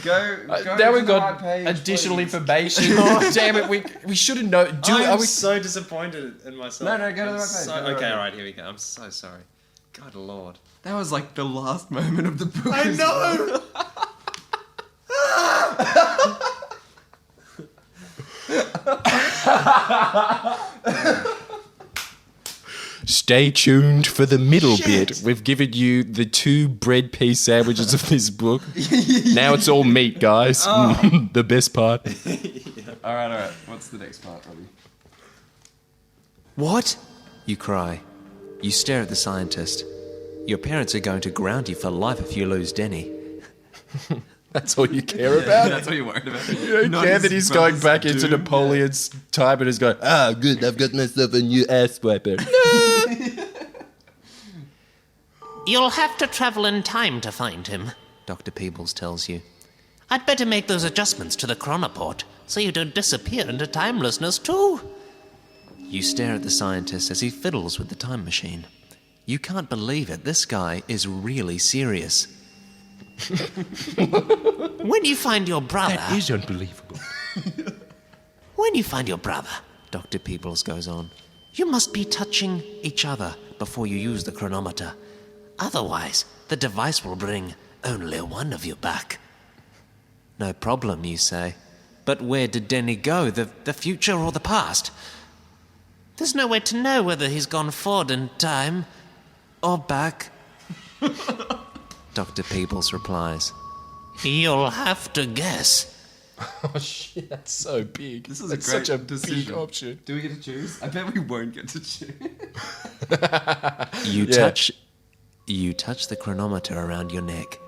Go now we've to the got right page, additional please. information. Oh, damn it, we should have known. I'm so disappointed in myself. No, go to the I'm right page. so- Go to the okay, right all right, here we go. I'm so sorry. God Lord. That was like the last moment of the book. I know! Stay tuned for the middle bit. We've given you the 2 bread piece sandwiches of this book. Now it's all meat, guys. The best part. All right. What's the next part, Robbie? What? You cry. You stare at the scientist. Your parents are going to ground you for life if you lose Denny. That's all you care about? That's what you're worried about. You don't care that he's going back into Napoleon's time and is going, good, I've got myself a new ass wiper. You'll have to travel in time to find him. Dr. Peebles tells you. I'd better make those adjustments to the chronoport so you don't disappear into timelessness too. You stare at the scientist as he fiddles with the time machine. You can't believe it. This guy is really serious. When you find your brother... That is unbelievable. When you find your brother, Dr. Peebles goes on. you must be touching each other before you use the chronometer. Otherwise, the device will bring only one of you back. No problem, you say. But where did Denny go? The future or the past? There's no way to know whether he's gone forward in time Or back? Dr. Peebles replies. You'll have to guess. Oh shit, that's so big. This is that's a great such a decision. big option. Do we get to choose? I bet we won't get to choose. You touch the chronometer around your neck.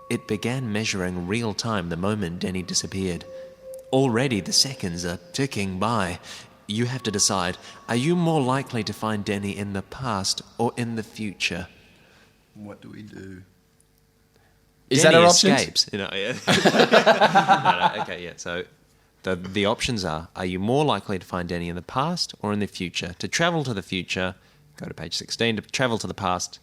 It began measuring real time the moment Denny disappeared. Already the seconds are ticking by. You have to decide, are you more likely to find Denny in the past or in the future? What do we do? Is Denny that our options? escapes. Okay, yeah. So the options are you more likely to find Denny in the past or in the future? To travel to the future, go to page 16. To travel to the past,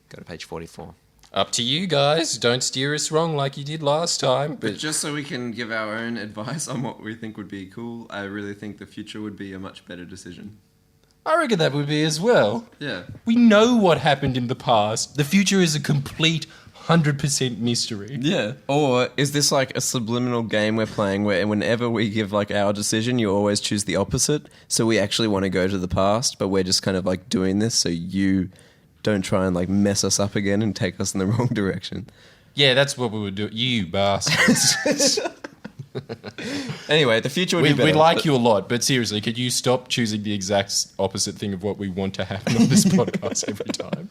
go to page 44. Up to you guys. Don't steer us wrong like you did last time. But But just so we can give our own advice on what we think would be cool, I really think the future would be a much better decision. I reckon that would be as well. Yeah. We know what happened in the past. The future is a complete 100% mystery. Yeah. Or is this like a subliminal game we're playing where whenever we give like our decision, you always choose the opposite? So we actually want to go to the past, but we're just kind of like doing this so you don't try and like mess us up again and take us in the wrong direction. Yeah, that's what we would do. You bastards. Anyway, the future would be we better. like you a lot, but seriously, could you stop choosing the exact opposite thing of what we want to happen on this podcast every time?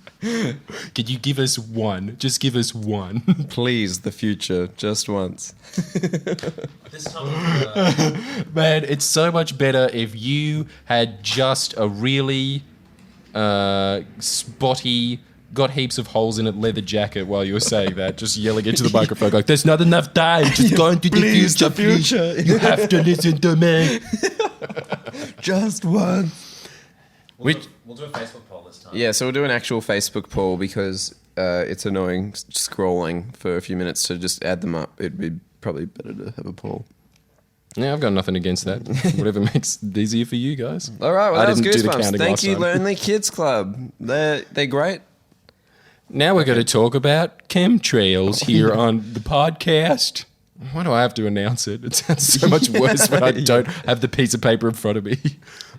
Could you give us one? Just give us one. Please, the future, just once. This time, Man, it's so much better if you had just a really spotty, got heaps of holes in it leather jacket while you were saying that, just yelling into the microphone like, there's not enough time, just go into the future, please. You have to listen to me. Just once. we'll do a Facebook poll this time. Yeah, so we'll do an actual Facebook poll because it's annoying scrolling for a few minutes to just add them up. It'd be probably better to have a poll. Yeah, I've got nothing against that. Whatever makes it easier for you guys. All right, well, I that was didn't do the Goosebumps. counting Thank last you, time. Lonely Kids Club. They're great. Now we're going to talk about chemtrails here on the podcast. Why do I have to announce it? It sounds so much worse when I don't have the piece of paper in front of me.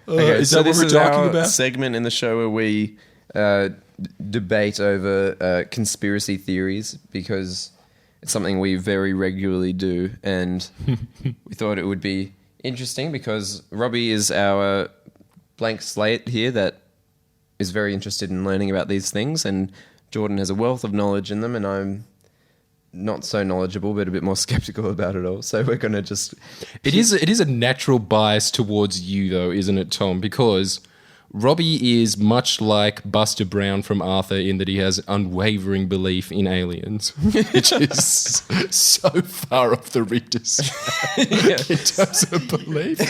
Is that what we're talking our about? segment in the show where we debate over conspiracy theories because it's something we very regularly do, and we thought it would be interesting because Robbie is our blank slate here that is very interested in learning about these things, and Jordan has a wealth of knowledge in them, and I'm not so knowledgeable, but a bit more skeptical about it all. So we're going to just... It is a natural bias towards you, though, isn't it, Tom? Because Robbie is much like Buster Brown from Arthur in that he has unwavering belief in aliens, which is so far off the reader's in terms of belief.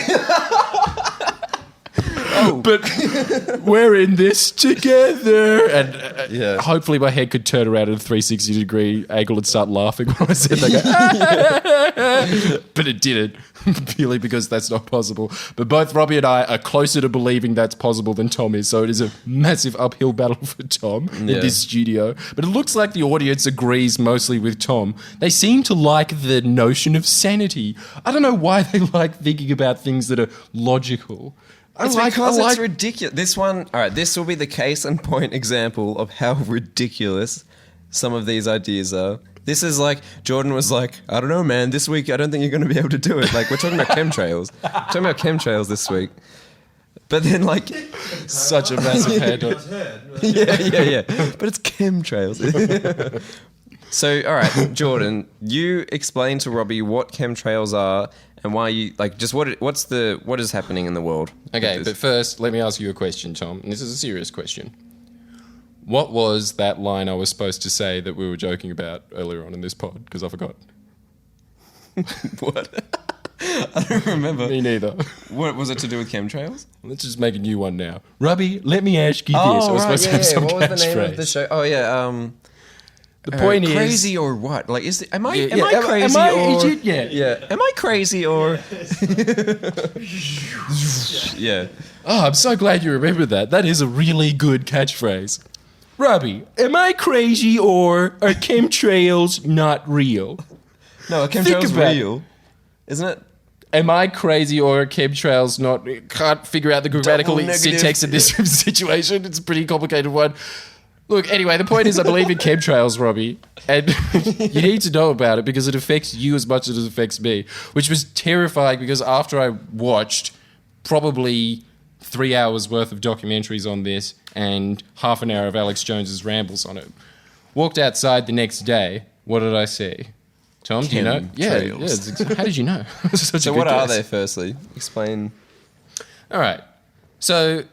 but we're in this together. And hopefully my head could turn around at a 360-degree angle and start laughing when I said that. But it didn't, purely because that's not possible. But both Robbie and I are closer to believing that's possible than Tom is, so it is a massive uphill battle for Tom in this studio. But it looks like the audience agrees mostly with Tom. They seem to like the notion of sanity. I don't know why they like thinking about things that are logical. It's because it's ridiculous. This one, all right, this will be the case in point example of how ridiculous some of these ideas are. This is like, Jordan was like, I don't know, man, this week I don't think you're going to be able to do it. Like, we're talking about chemtrails. We're talking about chemtrails this week. But then, like... Such a massive handle. Yeah. But it's chemtrails. So, all right, Jordan, you explain to Robbie what chemtrails are and why you, like, just what is happening in the world. Okay, but first, let me ask you a question, Tom. And this is a serious question. What was that line I was supposed to say that we were joking about earlier on in this pod? Because I forgot. What? I don't remember. Me neither. What was it to do with chemtrails? Let's just make a new one now. Robbie, let me ask you this. I was supposed to have some What was the name of the catchphrase. show? Oh, yeah. The point is... Crazy or what? Like, am I crazy Am I crazy or... Yeah. Oh, I'm so glad you remembered that. That is a really good catchphrase. Robbie, am I crazy or are chemtrails not real? No, a chemtrail's real. Isn't it? Am I crazy or are chemtrails not... Can't figure out the grammatical syntax in this situation. It's a pretty complicated one. Look, anyway, the point is I believe in chemtrails, Robbie. And you need to know about it because it affects you as much as it affects me. Which was terrifying because after I watched probably 3 hours worth of documentaries on this and half an hour of Alex Jones's rambles on it, walked outside the next day, what did I see? Tom, do you know? Yeah. How did you know? So what are they, firstly? Explain. All right. So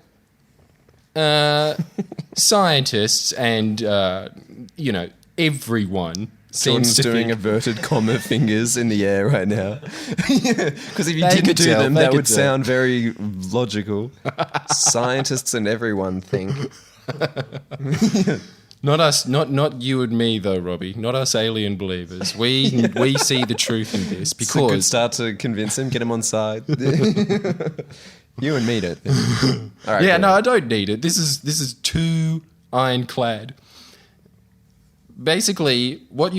scientists and, everyone Jordan's doing inverted comma fingers in the air right now. Because if you didn't do them, that would sound very logical. Scientists and everyone think. Not us, not you and me though, Robbie. Not us alien believers. We see the truth in this because... It's a good start to convince him, get him on side. You and me don't think. All right, yeah, no, I don't need it. This is too ironclad. Basically, what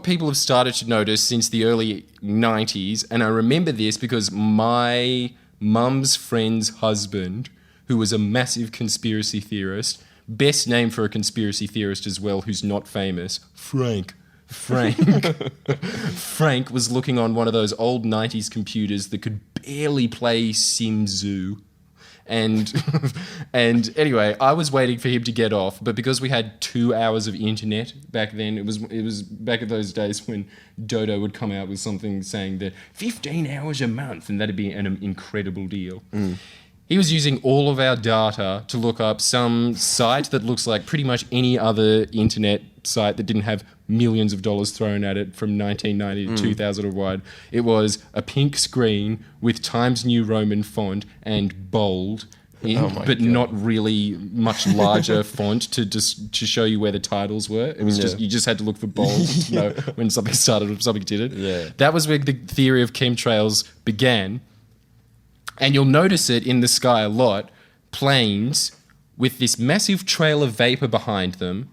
people have started to notice since the early 90s, and I remember this because my mum's friend's husband, who was a massive conspiracy theorist, best name for a conspiracy theorist as well, who's not famous, Frank. Frank was looking on one of those old 90s computers that could barely play Simzoo. And anyway, I was waiting for him to get off, but because we had 2 hours of internet back then, it was back in those days when Dodo would come out with something saying that 15 hours a month, and that'd be an incredible deal. He was using all of our data to look up some site that looks like pretty much any other internet site that didn't have millions of dollars thrown at it from 1990 to 2001. It was a pink screen with Times New Roman font and bold, but not really much larger font to show you where the titles were. It was just, you just had to look for bold to know when something started or something didn't. Yeah. That was where the theory of chemtrails began. And you'll notice it in the sky a lot, planes with this massive trail of vapor behind them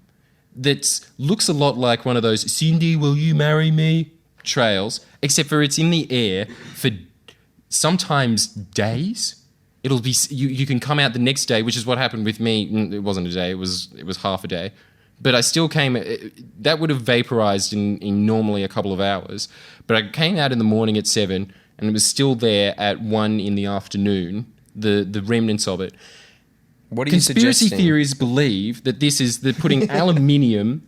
that looks a lot like one of those Cindy, will you marry me trails, except for it's in the air for sometimes days. It'll be you can come out the next day, which is what happened with me. It wasn't a day, it was half a day. But I still came, that would have vaporized in normally a couple of hours. But I came out in the morning at 7 and it was still there at 1 in the afternoon, the remnants of it. What are you Conspiracy suggesting? theories believe that this is putting aluminium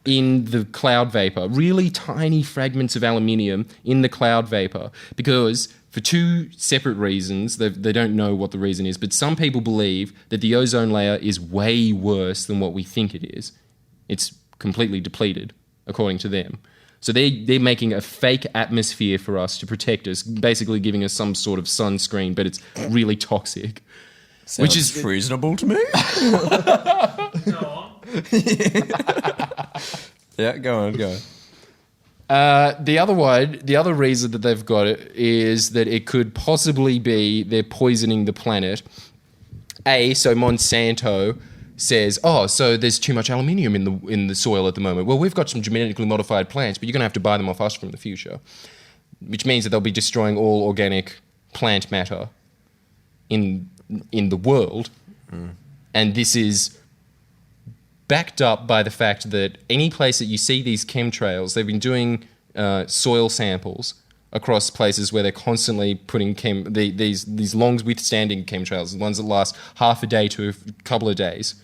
in the cloud vapor, really tiny fragments of aluminium in the cloud vapor, because for two separate reasons, they don't know what the reason is, but some people believe that the ozone layer is way worse than what we think it is. It's completely depleted, according to them. So they're making a fake atmosphere for us to protect us, basically giving us some sort of sunscreen, but it's really toxic. Which is reasonable to me. Go on. Yeah, go on. the other reason that they've got it is that it could possibly be they're poisoning the planet. So Monsanto says, so there's too much aluminium in the soil at the moment. Well, we've got some genetically modified plants, but you're going to have to buy them off us from the future, which means that they'll be destroying all organic plant matter in the world. And this is backed up by the fact that any place that you see these chemtrails, they've been doing soil samples across places where they're constantly putting these long withstanding chemtrails, the ones that last half a day to a couple of days.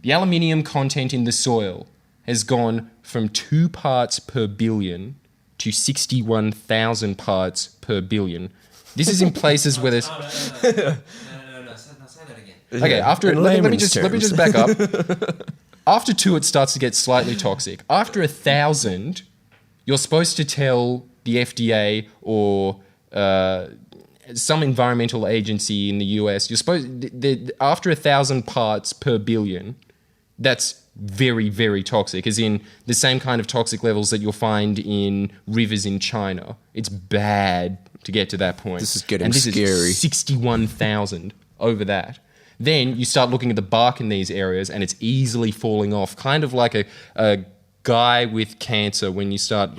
The aluminium content in the soil has gone from 2 parts per billion to 61,000 parts per billion. This is in places where there's... No, say that again. Okay, let me just back up. After 2, it starts to get slightly toxic. After 1,000, you're supposed to tell the FDA or some environmental agency in the US, you're supposed after 1,000 parts per billion, that's very, very toxic, as in the same kind of toxic levels that you'll find in rivers in China. It's bad to get to that point. This is getting and this scary. Is 61,000 over that. Then you start looking at the bark in these areas and it's easily falling off, kind of like a guy with cancer when you start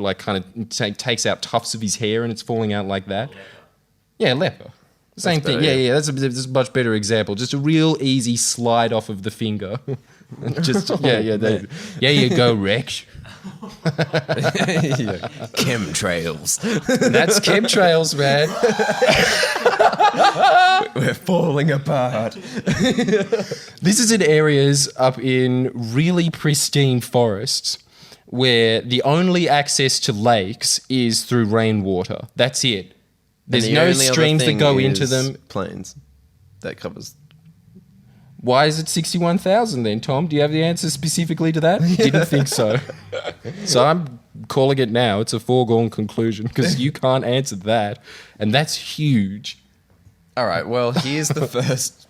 takes out tufts of his hair and it's falling out like that. Leper. Yeah, leper. Same thing. better, Yeah. That's a much better example. Just a real easy slide off of the finger. Just there you go, Rex. Chemtrails. That's chemtrails, man. We're falling apart. This is in areas up in really pristine forests where the only access to lakes is through rainwater. That's it. There's no streams that go into them. Plains. That covers. Why is it 61,000 then, Tom? Do you have the answer specifically to that? Didn't think so. So I'm calling it now. It's a foregone conclusion because you can't answer that. And that's huge. All right, well, here's the first.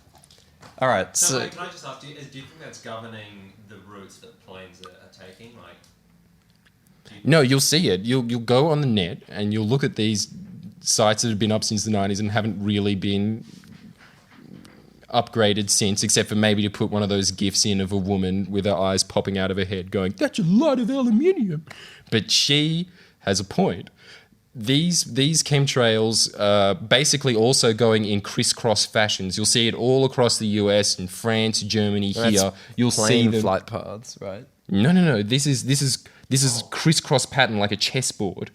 All right, So, so. can I just ask, do you think that's governing the routes that planes are taking? No, you'll see it. You'll go on the net and you'll look at these sites that have been up since the 90s and haven't really been upgraded since, except for maybe to put one of those gifs in of a woman with her eyes popping out of her head going, that's a lot of aluminium. But she has a point. These chemtrails are basically also going in crisscross fashions. You'll see it all across the US, in France, Germany, here. You'll see them. flight paths, right? No. This is crisscross pattern like a chessboard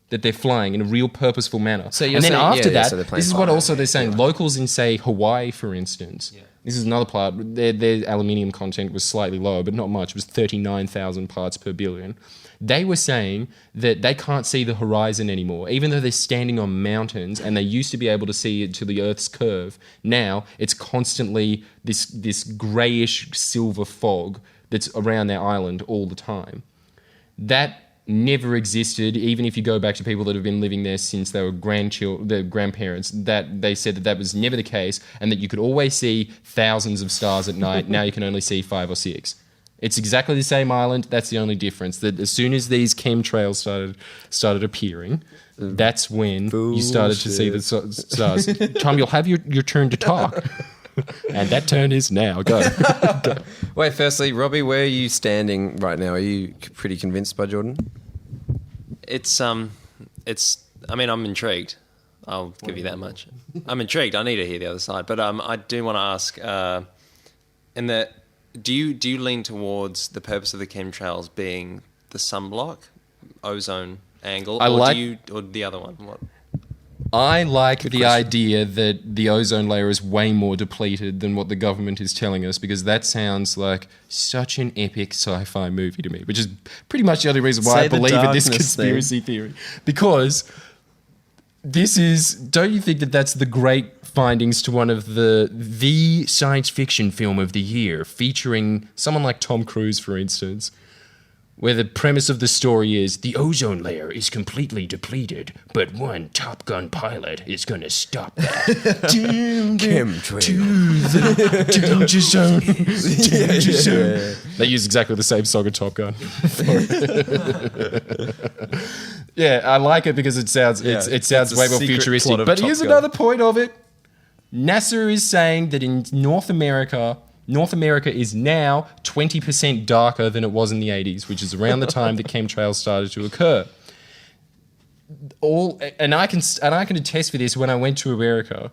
that they're flying in a real purposeful manner. So you're and then saying- after yeah, that, so they're playing this is what fire. also they're saying. Locals in, say, Hawaii, for instance. Yeah. This is another part. Their aluminium content was slightly lower, but not much. It was 39,000 parts per billion. They were saying that they can't see the horizon anymore, even though they're standing on mountains and they used to be able to see it to the Earth's curve. Now it's constantly this greyish silver fog that's around their island all the time. That never existed, even if you go back to people that have been living there since they were their grandparents, that they said that was never the case and that you could always see thousands of stars at night. Now you can only see 5 or 6. It's exactly the same island. That's the only difference. That as soon as these chemtrails started appearing, that's when you started to see the stars. Tom, you'll have your turn to talk. And that turn is now. Go. Wait, firstly, Robbie, where are you standing right now? Are you pretty convinced by Jordan? I mean, I'm intrigued. I'll give you that much. I'm intrigued. I need to hear the other side. But I do want to ask, do you lean towards the purpose of the chemtrails being the sunblock, ozone angle, or the other one? What? I like the idea that the ozone layer is way more depleted than what the government is telling us, because that sounds like such an epic sci-fi movie to me, which is pretty much the only reason why I believe in this conspiracy theory. Because don't you think that that's the great findings to one of the science fiction film of the year, featuring someone like Tom Cruise, for instance, where the premise of the story is the ozone layer is completely depleted, but one Top Gun pilot is going to stop that. Chemtrail. To the danger zone. Danger zone. They use exactly the same song of Top Gun. Yeah, I like it because it sounds it sounds way more futuristic. But here's another point of it. NASA is saying that in North America is now 20% darker than it was in the 80s, which is around the time that chemtrails started to occur. And I can attest for this. When I went to America,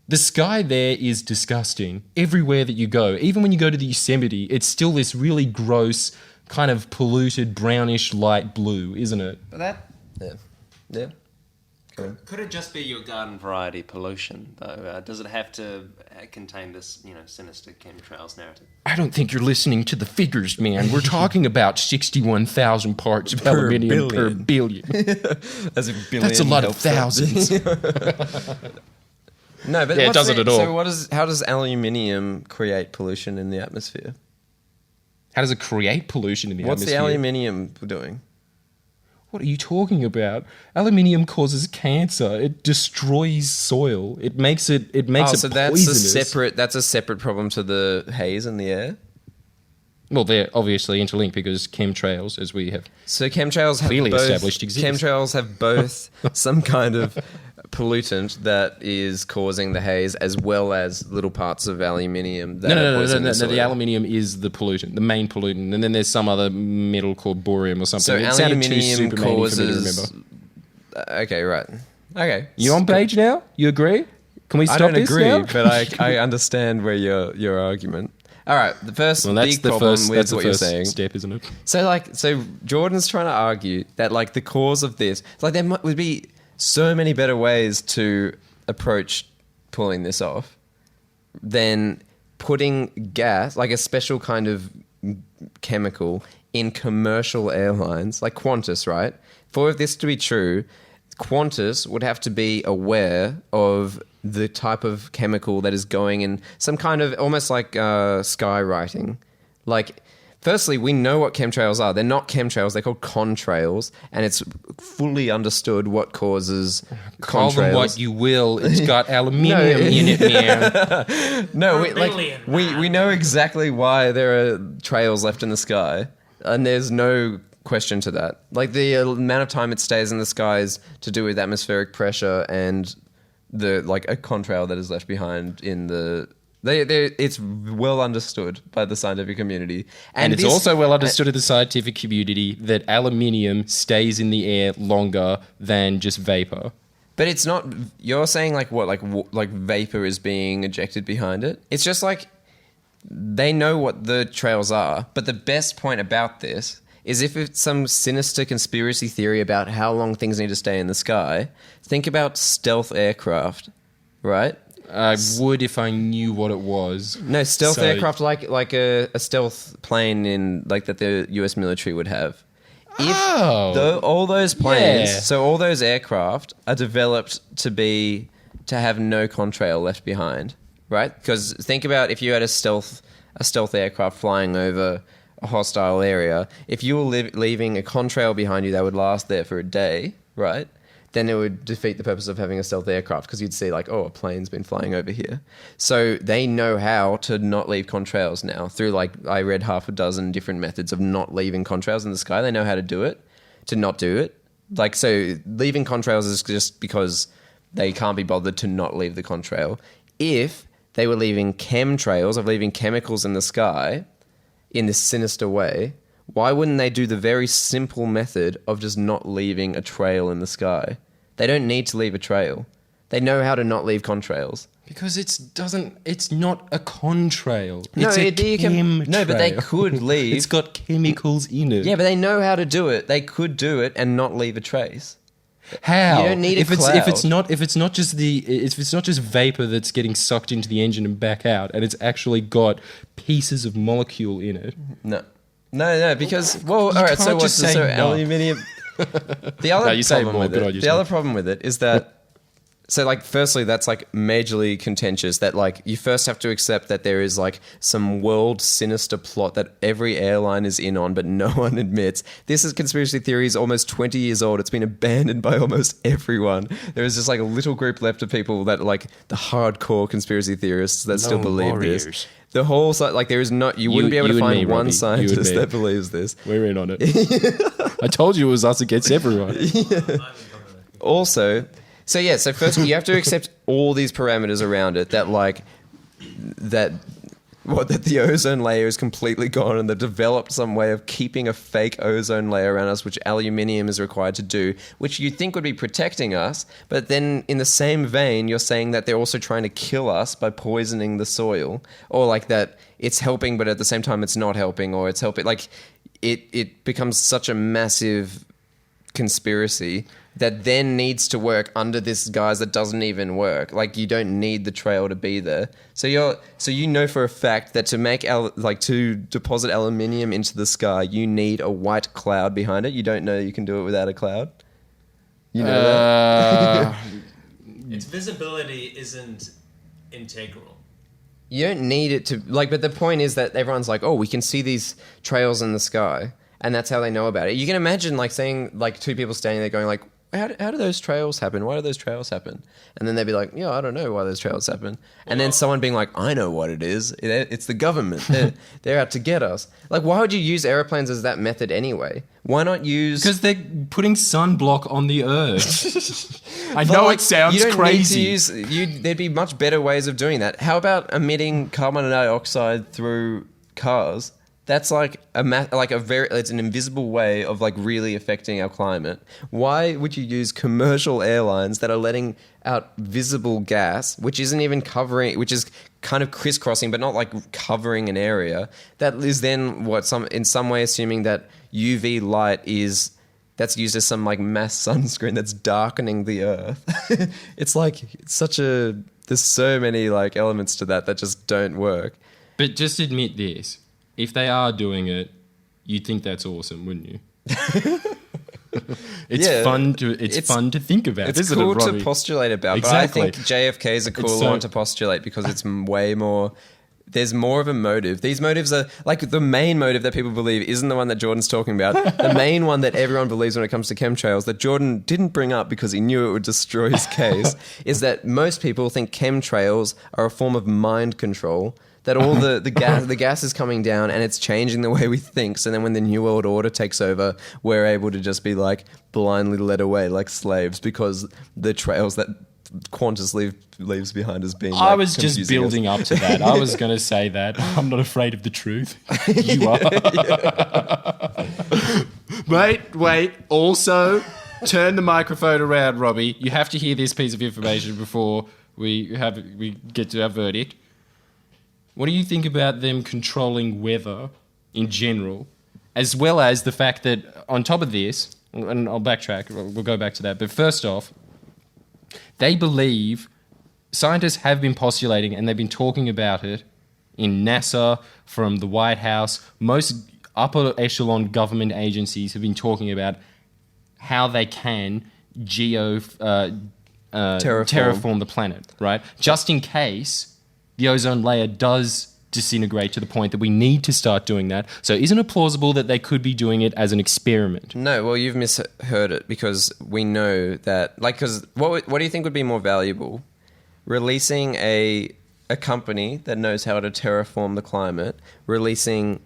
the sky there is disgusting. Everywhere that you go, even when you go to the Yosemite, it's still this really gross, kind of polluted, brownish light blue, isn't it? But that... Yeah. Could it just be your garden variety pollution, though? Does it have to contain this, sinister chemtrails narrative? I don't think you're listening to the figures, man. We're talking about 61,000 parts of aluminium per billion. That's a billion. That's a lot of thousands. No, but it doesn't at all. So how does aluminium create pollution in the atmosphere? How does it create pollution in the atmosphere? What's the aluminium doing? What are you talking about? Aluminium causes cancer. It destroys soil. It makes it poisonous. That's a separate problem to the haze in the air. Well, they're obviously interlinked because chemtrails, as we have chemtrails clearly have both, established, exist. Chemtrails have both some kind of pollutant that is causing the haze, as well as little parts of aluminium. That No. The aluminium is the pollutant, the main pollutant, and then there's some other metal called boron or something. So it sounded too aluminium Superman-y for me to causes. remember. Okay, right. Okay, You on page now? You agree? Can we stop I don't this agree, now? but I understand where your argument. All right, the first big problem with what you're saying. Step, isn't it? So Jordan's trying to argue that the cause of this, there would be so many better ways to approach pulling this off than putting gas, a special kind of chemical, in commercial airlines, like Qantas, right? For this to be true, Qantas would have to be aware of the type of chemical that is going in some kind of almost like skywriting. Firstly, we know what chemtrails are. They're not chemtrails. They're called contrails, and it's fully understood what causes Call contrails. them what you will. It's got aluminium in it, man. No, we know exactly why there are trails left in the sky, and there's no question to that. The amount of time it stays in the sky is to do with atmospheric pressure and the a contrail that is left behind in the. It's well understood by the scientific community, and it's also well understood in the scientific community that aluminium stays in the air longer than just vapor. But it's not. You're saying what vapor is being ejected behind it. It's just they know what the trails are. But the best point about this is if it's some sinister conspiracy theory about how long things need to stay in the sky, think about stealth aircraft, right? I would if I knew what it was. No, stealth aircraft like a stealth plane in that the US military would have. All those planes, so all those aircraft are developed to have no contrail left behind, right? Because think about if you had a stealth aircraft flying over a hostile area, if you were leaving a contrail behind you that would last there for a day, right? Then it would defeat the purpose of having a stealth aircraft because you'd see a plane's been flying over here. So they know how to not leave contrails now through I read half a dozen different methods of not leaving contrails in the sky. They know how to do it, to not do it. So leaving contrails is just because they can't be bothered to not leave the contrail. If they were leaving chemtrails, of leaving chemicals in the sky in this sinister way, why wouldn't they do the very simple method of just not leaving a trail in the sky? They don't need to leave a trail. They know how to not leave contrails. Because it's not a contrail. No, it's a chemtrail. No, but they could leave. It's got chemicals in it. Yeah, but they know how to do it. They could do it and not leave a trace. How? You don't need a cloud. If it's not just vapor that's getting sucked into the engine and back out, and it's actually got pieces of molecule in it. No, because all right. So what's aluminium? The other problem with it is that So, like, firstly, that's, like, majorly contentious that, like, you first have to accept that there is, like, some world sinister plot that every airline is in on, but no one admits. This is conspiracy theory is almost 20 years old. It's been abandoned by almost everyone. There is just, like, a little group left of people that, like, the hardcore conspiracy theorists that still believe this. The whole, like, there is not, you wouldn't be able to find one Robbie. scientist that believes this. We're in on it. I told you it was us against everyone. Also, so first you have to accept all these parameters around it that the ozone layer is completely gone and they've developed some way of keeping a fake ozone layer around us, which aluminium is required to do, which you'd think would be protecting us. But then in the same vein, you're saying that they're also trying to kill us by poisoning the soil, or like that it's helping, but at the same time it's not helping, or it's helping. Like it becomes such a massive conspiracy that then needs to work under this guise that doesn't even work. Like, you don't need the trail to be there. So you know for a fact that to make to deposit aluminium into the sky, you need a white cloud behind it. You don't know you can do it without a cloud. You know that. Its visibility isn't integral. You don't need it to but the point is that everyone's like, oh, we can see these trails in the sky, and that's how they know about it. You can imagine saying two people standing there going like, how do those trails happen? Why do those trails happen? And then they'd be like, yeah, I don't know why those trails happen. And then someone being like, I know what it is. It's the government. They're out to get us. Like, why would you use airplanes as that method anyway? Why not use... Because they're putting sunblock on the earth. I know it sounds you don't crazy. Need to use, there'd be much better ways of doing that. How about emitting carbon dioxide through cars? That's it's an invisible way of really affecting our climate. Why would you use commercial airlines that are letting out visible gas, which isn't even covering, which is kind of crisscrossing, but not covering an area that is then in some way assuming that UV light that's used as some mass sunscreen that's darkening the earth. There's so many elements to that just don't work. But just admit this. If they are doing it, you'd think that's awesome, wouldn't you? It's fun to think about. It's cool to postulate about, exactly. But I think JFK is a cooler one to postulate because it's way more... There's more of a motive. These motives are... the main motive that people believe isn't the one that Jordan's talking about. The main one that everyone believes when it comes to chemtrails that Jordan didn't bring up because he knew it would destroy his case is that most people think chemtrails are a form of mind control. That all the gas is coming down and it's changing the way we think. So then when the New World Order takes over, we're able to just be blindly led away like slaves because the trails that Qantas leaves behind has been I was just building up to that. I was going to say that. I'm not afraid of the truth. You are. Wait. Also, turn the microphone around, Robbie. You have to hear this piece of information before we get to our verdict. What do you think about them controlling weather in general, as well as the fact that on top of this, and I'll backtrack, we'll go back to that, but first off, they believe, scientists have been postulating and they've been talking about it in NASA, from the White House, most upper echelon government agencies have been talking about how they can terraform the planet, right? Just in case the ozone layer does disintegrate to the point that we need to start doing that. So isn't it plausible that they could be doing it as an experiment? No, well, you've misheard it because we know that... because what do you think would be more valuable? Releasing a company that knows how to terraform the climate, releasing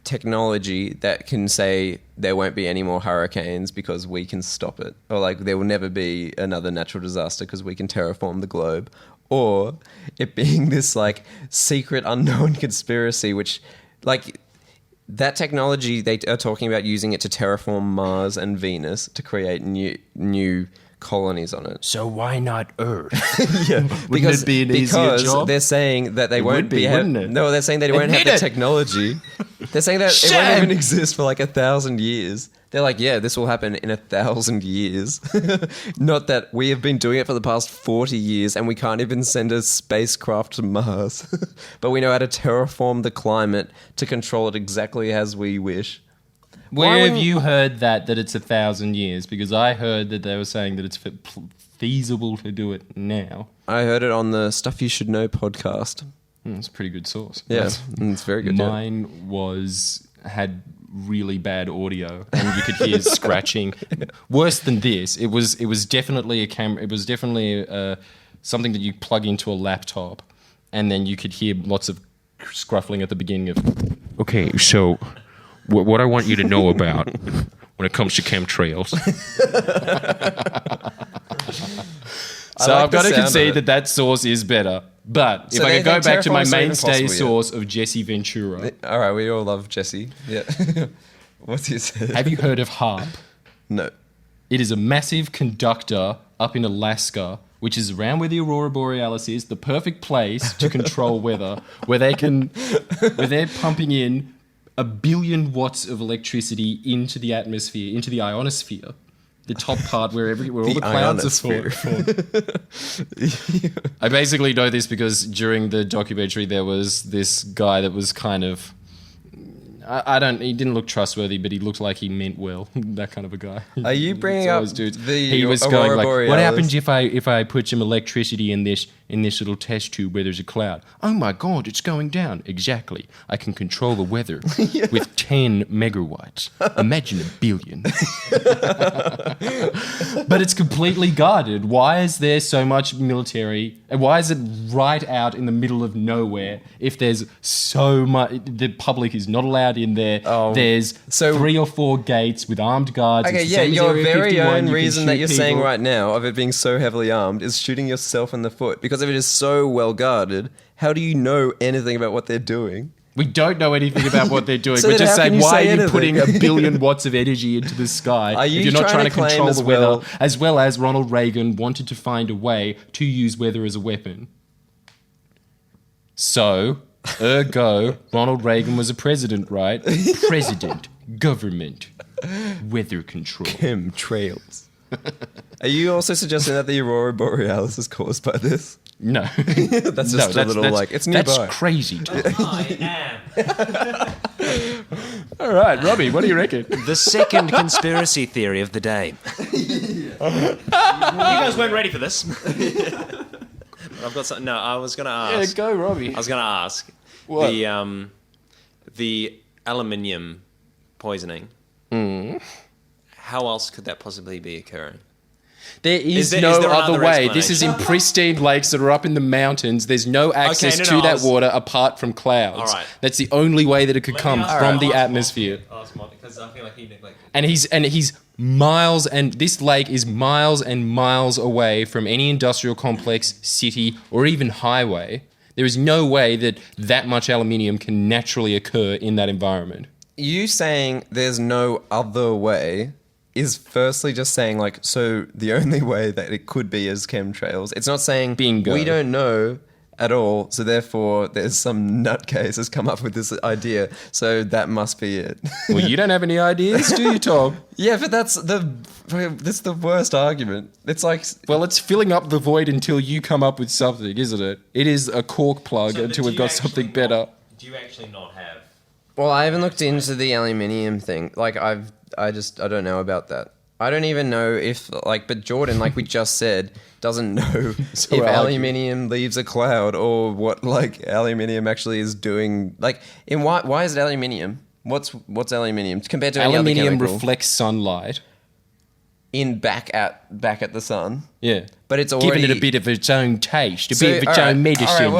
technology that can say there won't be any more hurricanes because we can stop it, or there will never be another natural disaster because we can terraform the globe, or it being this secret unknown conspiracy, which that technology, they are talking about using it to terraform Mars and Venus to create new colonies on it. So why not Earth? Yeah, Wouldn't it be an easier job? They're saying that they won't be. Wouldn't it? No, they're saying they won't have the technology. They're saying that it won't even exist for 1,000 years. They're like, yeah, this will happen in 1,000 years. Not that we have been doing it for the past 40 years and we can't even send a spacecraft to Mars. But we know how to terraform the climate to control it exactly as we wish. Where have you heard that it's 1,000 years? Because I heard that they were saying that it's feasible to do it now. I heard it on the Stuff You Should Know podcast. It's a pretty good source. Yeah, it's very good. Mine had really bad audio, and you could hear scratching. Worse than this, it was definitely a camera. It was definitely something that you plug into a laptop, and then you could hear lots of scruffling at the beginning of. Okay, so what I want you to know about when it comes to chemtrails. So I've got to concede that source is better. But if I could go back to my mainstay source of Jesse Ventura. All right, we all love Jesse. Yeah. What's his? Have you heard of HARP? No. It is a massive conductor up in Alaska, which is around where the Aurora Borealis is, the perfect place to control weather, where they're pumping in 1 billion watts of electricity into the atmosphere, into the ionosphere. The top part where all the clouds are formed. I basically know this because during the documentary there was this guy that was kind of he didn't look trustworthy, but he looked like he meant well. That kind of a guy. Are you bringing up he was going like, Borealis? What happens if I put some electricity in this little test tube where there's a cloud? Oh my God, it's going down. Exactly. I can control the weather with 10 megawatts. Imagine 1 billion. But it's completely guarded. Why is there so much military? And why is it right out in the middle of nowhere if there's so much? The public is not allowed in there. There's 3 or 4 gates with armed guards. Okay, yeah, your very own reason that you're saying right now of it being so heavily armed is shooting yourself in the foot. Because if it is so well guarded, how do you know anything about what they're doing? We don't know anything about what they're doing. So we're just saying, why are you anything? putting 1 billion watts of energy into the sky if you're not trying to control the weather? As well as Ronald Reagan wanted to find a way to use weather as a weapon. So, ergo, Ronald Reagan was a president, right? President, government, weather control. Chemtrails. Are you also suggesting that the Aurora Borealis is caused by this? No. That's just it's nearby. That's crazy, Tom. I am. All right, Robbie, what do you reckon? The second conspiracy theory of the day. You guys weren't ready for this. I've got something. No, I was going to ask. Yeah, go, Robbie. I was going to ask. What? The aluminium poisoning. How else could that possibly be occurring? There is no other way. This is in pristine lakes that are up in the mountains. There's no access to that water apart from clouds. All right. That's the only way that it could come from the atmosphere. Because I feel like he neglected. And he's miles, and this lake is miles and miles away from any industrial complex, city, or even highway. There is no way that much aluminium can naturally occur in that environment. You saying there's no other way is firstly just saying, like, so the only way that it could be is chemtrails. It's not saying Bingo. We don't know at all, so therefore there's some nutcase has come up with this idea, so that must be it. Well, you don't have any ideas, do you, Tom? Yeah, but that's the worst argument. It's like... Well, it's filling up the void until you come up with something, isn't it? It is a cork plug until we've got something better. Do you actually not have... Well, I haven't looked into the aluminium thing. Like, I don't know about that. I don't even know if, like, but Jordan, like we just said, doesn't know if aluminium leaves a cloud or what, like, aluminium actually is doing. Like, why is it aluminium? What's aluminium compared to any other chemical? Aluminium reflects sunlight. Back at the sun. Yeah. But it's already... Giving it a bit of its own taste, bit of its own medicine,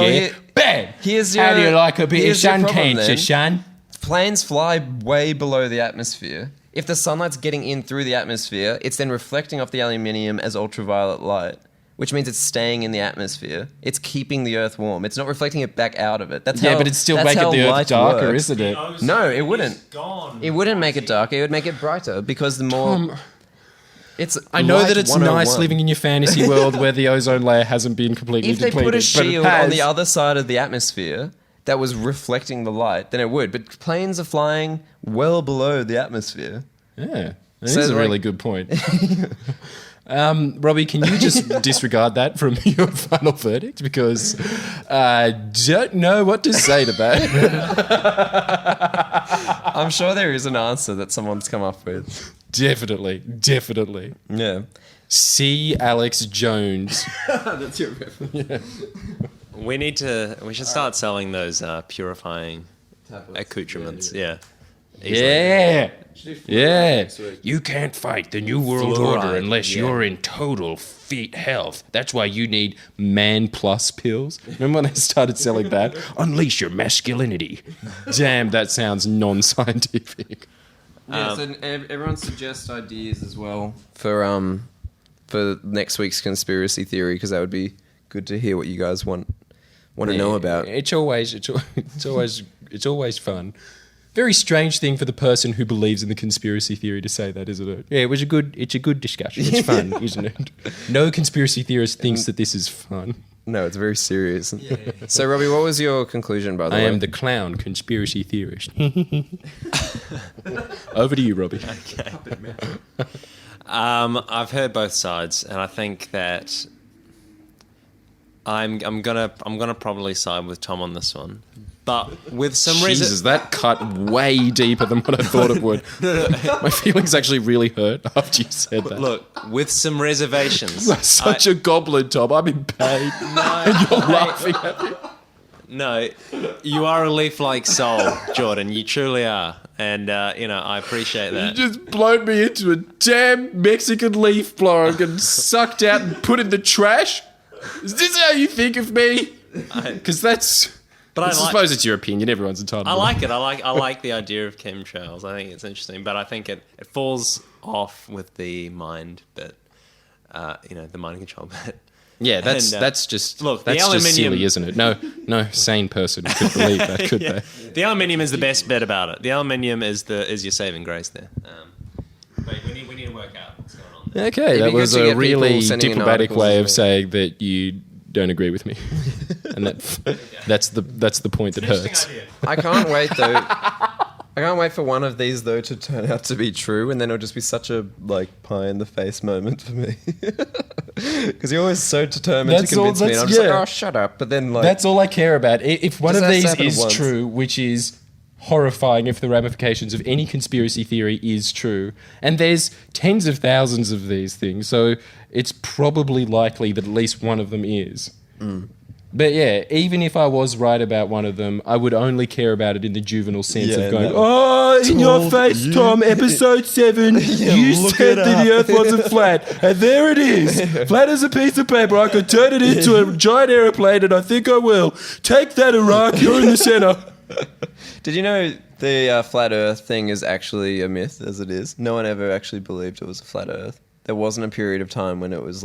Bam! How do you like a bit of sun cancer, son? Planes fly way below the atmosphere. If the sunlight's getting in through the atmosphere, it's then reflecting off the aluminium as ultraviolet light, which means it's staying in the atmosphere. It's keeping the Earth warm. It's not reflecting it back out of it. But it's still making the Earth darker, isn't it? No, it wouldn't. It wouldn't make it darker. It would make it brighter because the more... I know that it's nice living in your fantasy world where the ozone layer hasn't been completely depleted. If they put a shield on the other side of the atmosphere that was reflecting the light, then it would. But planes are flying well below the atmosphere. Yeah, that is a really good point. Robbie, can you just disregard that from your final verdict? Because I don't know what to say to that. I'm sure there is an answer that someone's come up with. Definitely. Yeah. C. Alex Jones. That's your reference. We should start selling those purifying accoutrements. Yeah. Yeah. You can't fight the New World Order unless you're in total fit health. That's why you need Man Plus pills. Remember when they started selling that? Unleash your masculinity. Damn, that sounds non-scientific. Yeah, so everyone suggests ideas as well for next week's conspiracy theory, because that would be good to hear what you guys want to know about. It's always fun. Very strange thing for the person who believes in the conspiracy theory to say that, isn't it? Yeah, it's a good discussion. It's fun, isn't it? No conspiracy theorist thinks that this is fun. No, it's very serious. So, Robbie, what was your conclusion, by the way? I am the clown conspiracy theorist. Over to you, Robbie. Okay. I've heard both sides, and I think that I'm gonna probably side with Tom on this one, but with some reason. Jesus, that cut way deeper than what I thought it would. My feelings actually really hurt after you said that. Look, with some reservations. You are such a goblin, Tom. I'm in pain. No, and you're laughing at me. No, you are a leaf-like soul, Jordan. You truly are, and I appreciate that. You just blown me into a damn Mexican leaf blower and sucked out and put in the trash. Is this how you think of me? Because that's. But I suppose it's your opinion. Everyone's entitled. I like it. I like the idea of chemtrails. I think it's interesting, but I think it falls off with the mind bit. The mind control bit. Yeah, that's just look. That's the aluminium, just silly, isn't it? No sane person could believe that, could they? The aluminium is the best bit about it. The aluminium is your saving grace there. But we need to work out what's going on there. Okay, that was a really diplomatic way of saying that you don't agree with me, and that's the point that hurts. I can't wait though. I can't wait for one of these though to turn out to be true, and then it'll just be such a pie in the face moment for me. Because you're always so determined to convince me, and I'm just like, oh, shut up. But then that's all I care about. If one of these is true, which is horrifying if the ramifications of any conspiracy theory is true, and there's tens of thousands of these things, so it's probably likely that at least one of them is. But yeah, even if I was right about one of them, I would only care about it in the juvenile sense of going, in your face, Tom, episode 7, you said that the earth wasn't flat, and there it is, flat as a piece of paper. I could turn it into a giant aeroplane, and I think I will. Take that, Iraq, you're in the center. Did you know the flat earth thing is actually a myth, as it is? No one ever actually believed it was a flat earth. There wasn't a period of time when it was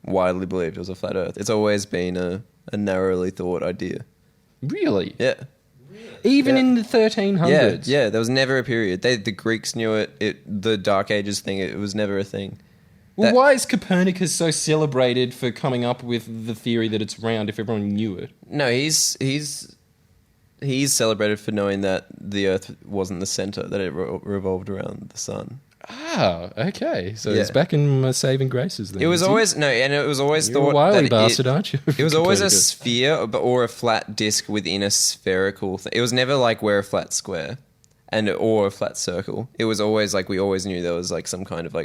widely believed it was a flat earth. It's always been a narrowly thought idea. Really? Yeah. Even in the 1300s? Yeah, there was never a period. The Greeks knew it. The Dark Ages thing, it was never a thing. Well, why is Copernicus so celebrated for coming up with the theory that it's round if everyone knew it? No, he's celebrated for knowing that the Earth wasn't the center, that it revolved around the sun. Ah, okay. So it's back in my saving graces then. It was always thought You're a wily bastard, aren't you? It was always a sphere or a flat disc within a spherical thing. It was never we're a flat square or a flat circle. It was always we always knew there was some kind of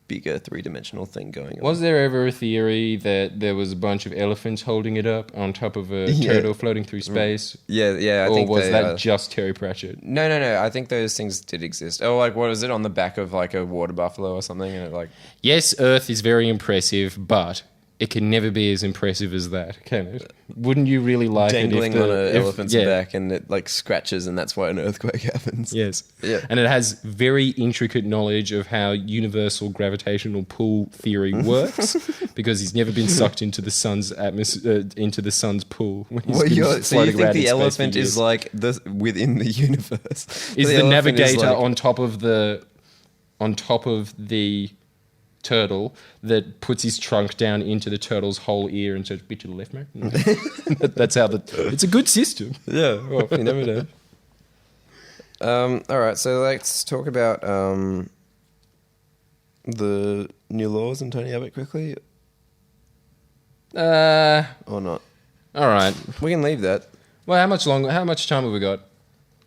bigger three-dimensional thing going on. Was there ever a theory that there was a bunch of elephants holding it up on top of a turtle floating through space? Yeah. Or was that just Terry Pratchett? No. I think those things did exist. Oh, what was it, on the back of a water buffalo or something? And Yes, Earth is very impressive, but it can never be as impressive as that, can it? Wouldn't you really like dangling on an elephant's back, and it scratches, and that's why an earthquake happens? Yes. Yeah. And it has very intricate knowledge of how universal gravitational pull theory works, because he's never been sucked into the sun's into the sun's pull. When he's so you think the elephant is within the universe? Is the navigator on top of the turtle that puts his trunk down into the turtle's whole ear and says, "Bit to the left, mate." No. That's how it's a good system. Yeah, well, you never know. All right, so let's talk about the new laws and Tony Abbott quickly. Or not? All right, we can leave that. Well, how much time have we got?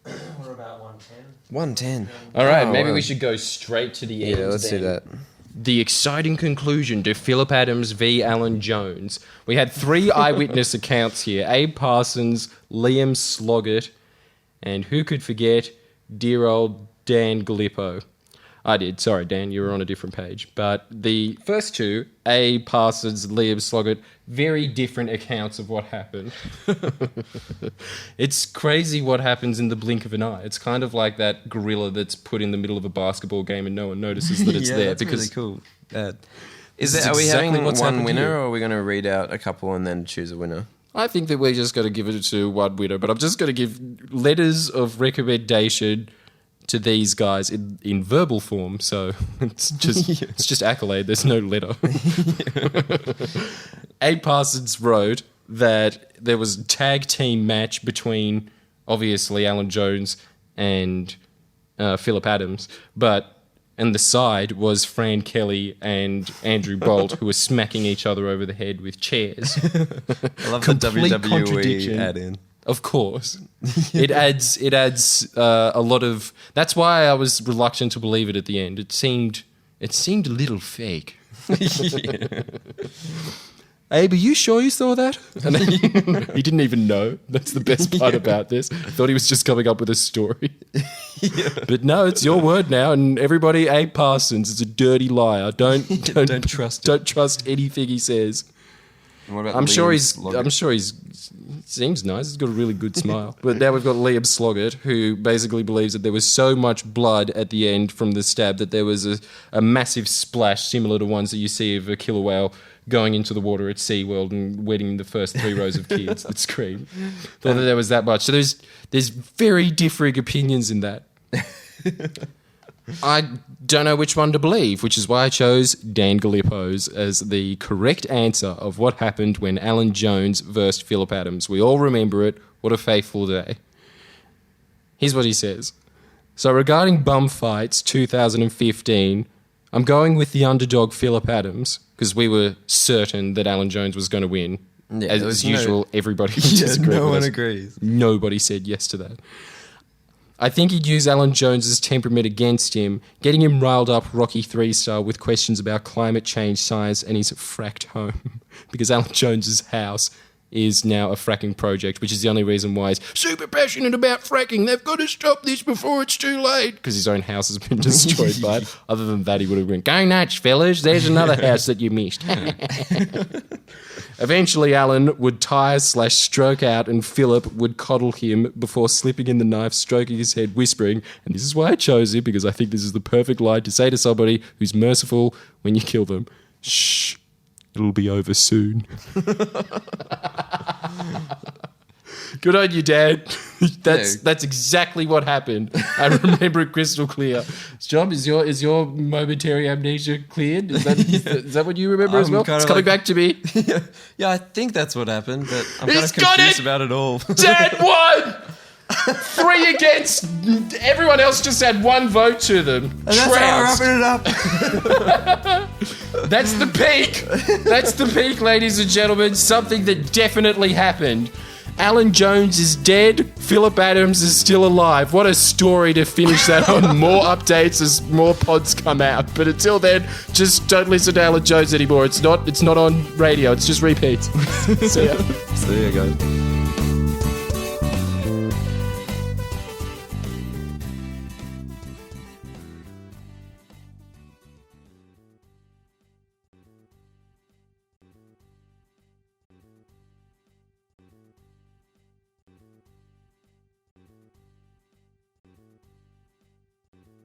We're about 110. 110. All right, Oh, maybe wow. we should go straight to the end. Yeah, let's do that. The exciting conclusion to Philip Adams v. Alan Jones. We had 3 eyewitness accounts here. Abe Parsons, Liam Sloggett, and who could forget dear old Dan Gallipo. I did. Sorry, Dan, you were on a different page. But the first 2, Abe Parsons, Liam Sloggett, very different accounts of what happened. It's crazy what happens in the blink of an eye. It's kind of like that gorilla that's put in the middle of a basketball game and no one notices that it's there. That's Because really cool. This Are we exactly having what's one happened winner, here. or are we going to read out a couple and then choose a winner? I think that we're just going to give it to one winner, but I'm just going to give letters of recommendation to these guys in verbal form, so it's just accolade. There's no letter. Abe Parsons wrote that there was a tag team match between obviously Alan Jones and Philip Adams, and the side was Fran Kelly and Andrew Bolt, who were smacking each other over the head with chairs. I love Complete the WWE contradiction. add in. Of course, it adds a lot of. That's why I was reluctant to believe it at the end. It seemed a little fake. Abe, are you sure you saw that? And then, he didn't even know. That's the best part about this. Thought he was just coming up with a story. But no, it's your word now, and everybody, Abe Parsons is a dirty liar. Don't trust anything he says. And what about I'm sure Liam he's seems nice. He's got a really good smile. But now we've got Liam Sloggett, who basically believes that there was so much blood at the end from the stab that there was a massive splash similar to ones that you see of a killer whale going into the water at SeaWorld and wetting the first 3 rows of kids that scream. Thought that there was that much. So there's very differing opinions in that. I don't know which one to believe, which is why I chose Dan Gallipo's as the correct answer of what happened when Alan Jones versed Philip Adams. We all remember it. What a faithful day. Here's what he says. So regarding bum fights 2015, I'm going with the underdog Philip Adams because we were certain that Alan Jones was going to win. Yeah, As usual, everybody disagreed no with one us. agrees. Nobody said yes to that. I think he'd use Alan Jones's temperament against him, getting him riled up Rocky 3 style with questions about climate change science and his fracked home. Because Alan Jones's house is now a fracking project, which is the only reason why he's super passionate about fracking. They've got to stop this before it's too late. Because his own house has been destroyed by it. Other than that, he would have been, go nuts, fellas. There's another house that you missed. Eventually, Alan would tire/stroke out and Philip would coddle him before slipping in the knife, stroking his head, whispering, and this is why I chose him, because I think this is the perfect line to say to somebody who's merciful when you kill them. Shh, it'll be over soon. Good on you, Dad. That's exactly what happened. I remember it crystal clear. John, is your momentary amnesia cleared? Is that what you remember as well? It's coming back to me. Yeah, I think that's what happened, but I'm He's kind of got confused it! about it all. Dad won! 3 against. Everyone else just had 1 vote to them. And that's how we're Trounced. wrapping it up. That's the peak. That's the peak, ladies and gentlemen. Something that definitely happened. Alan Jones is dead. Philip Adams is still alive. What a story to finish that on. More updates as more pods come out. But until then, just don't listen to Alan Jones anymore. It's not on radio. It's just repeats. See ya. So there you go.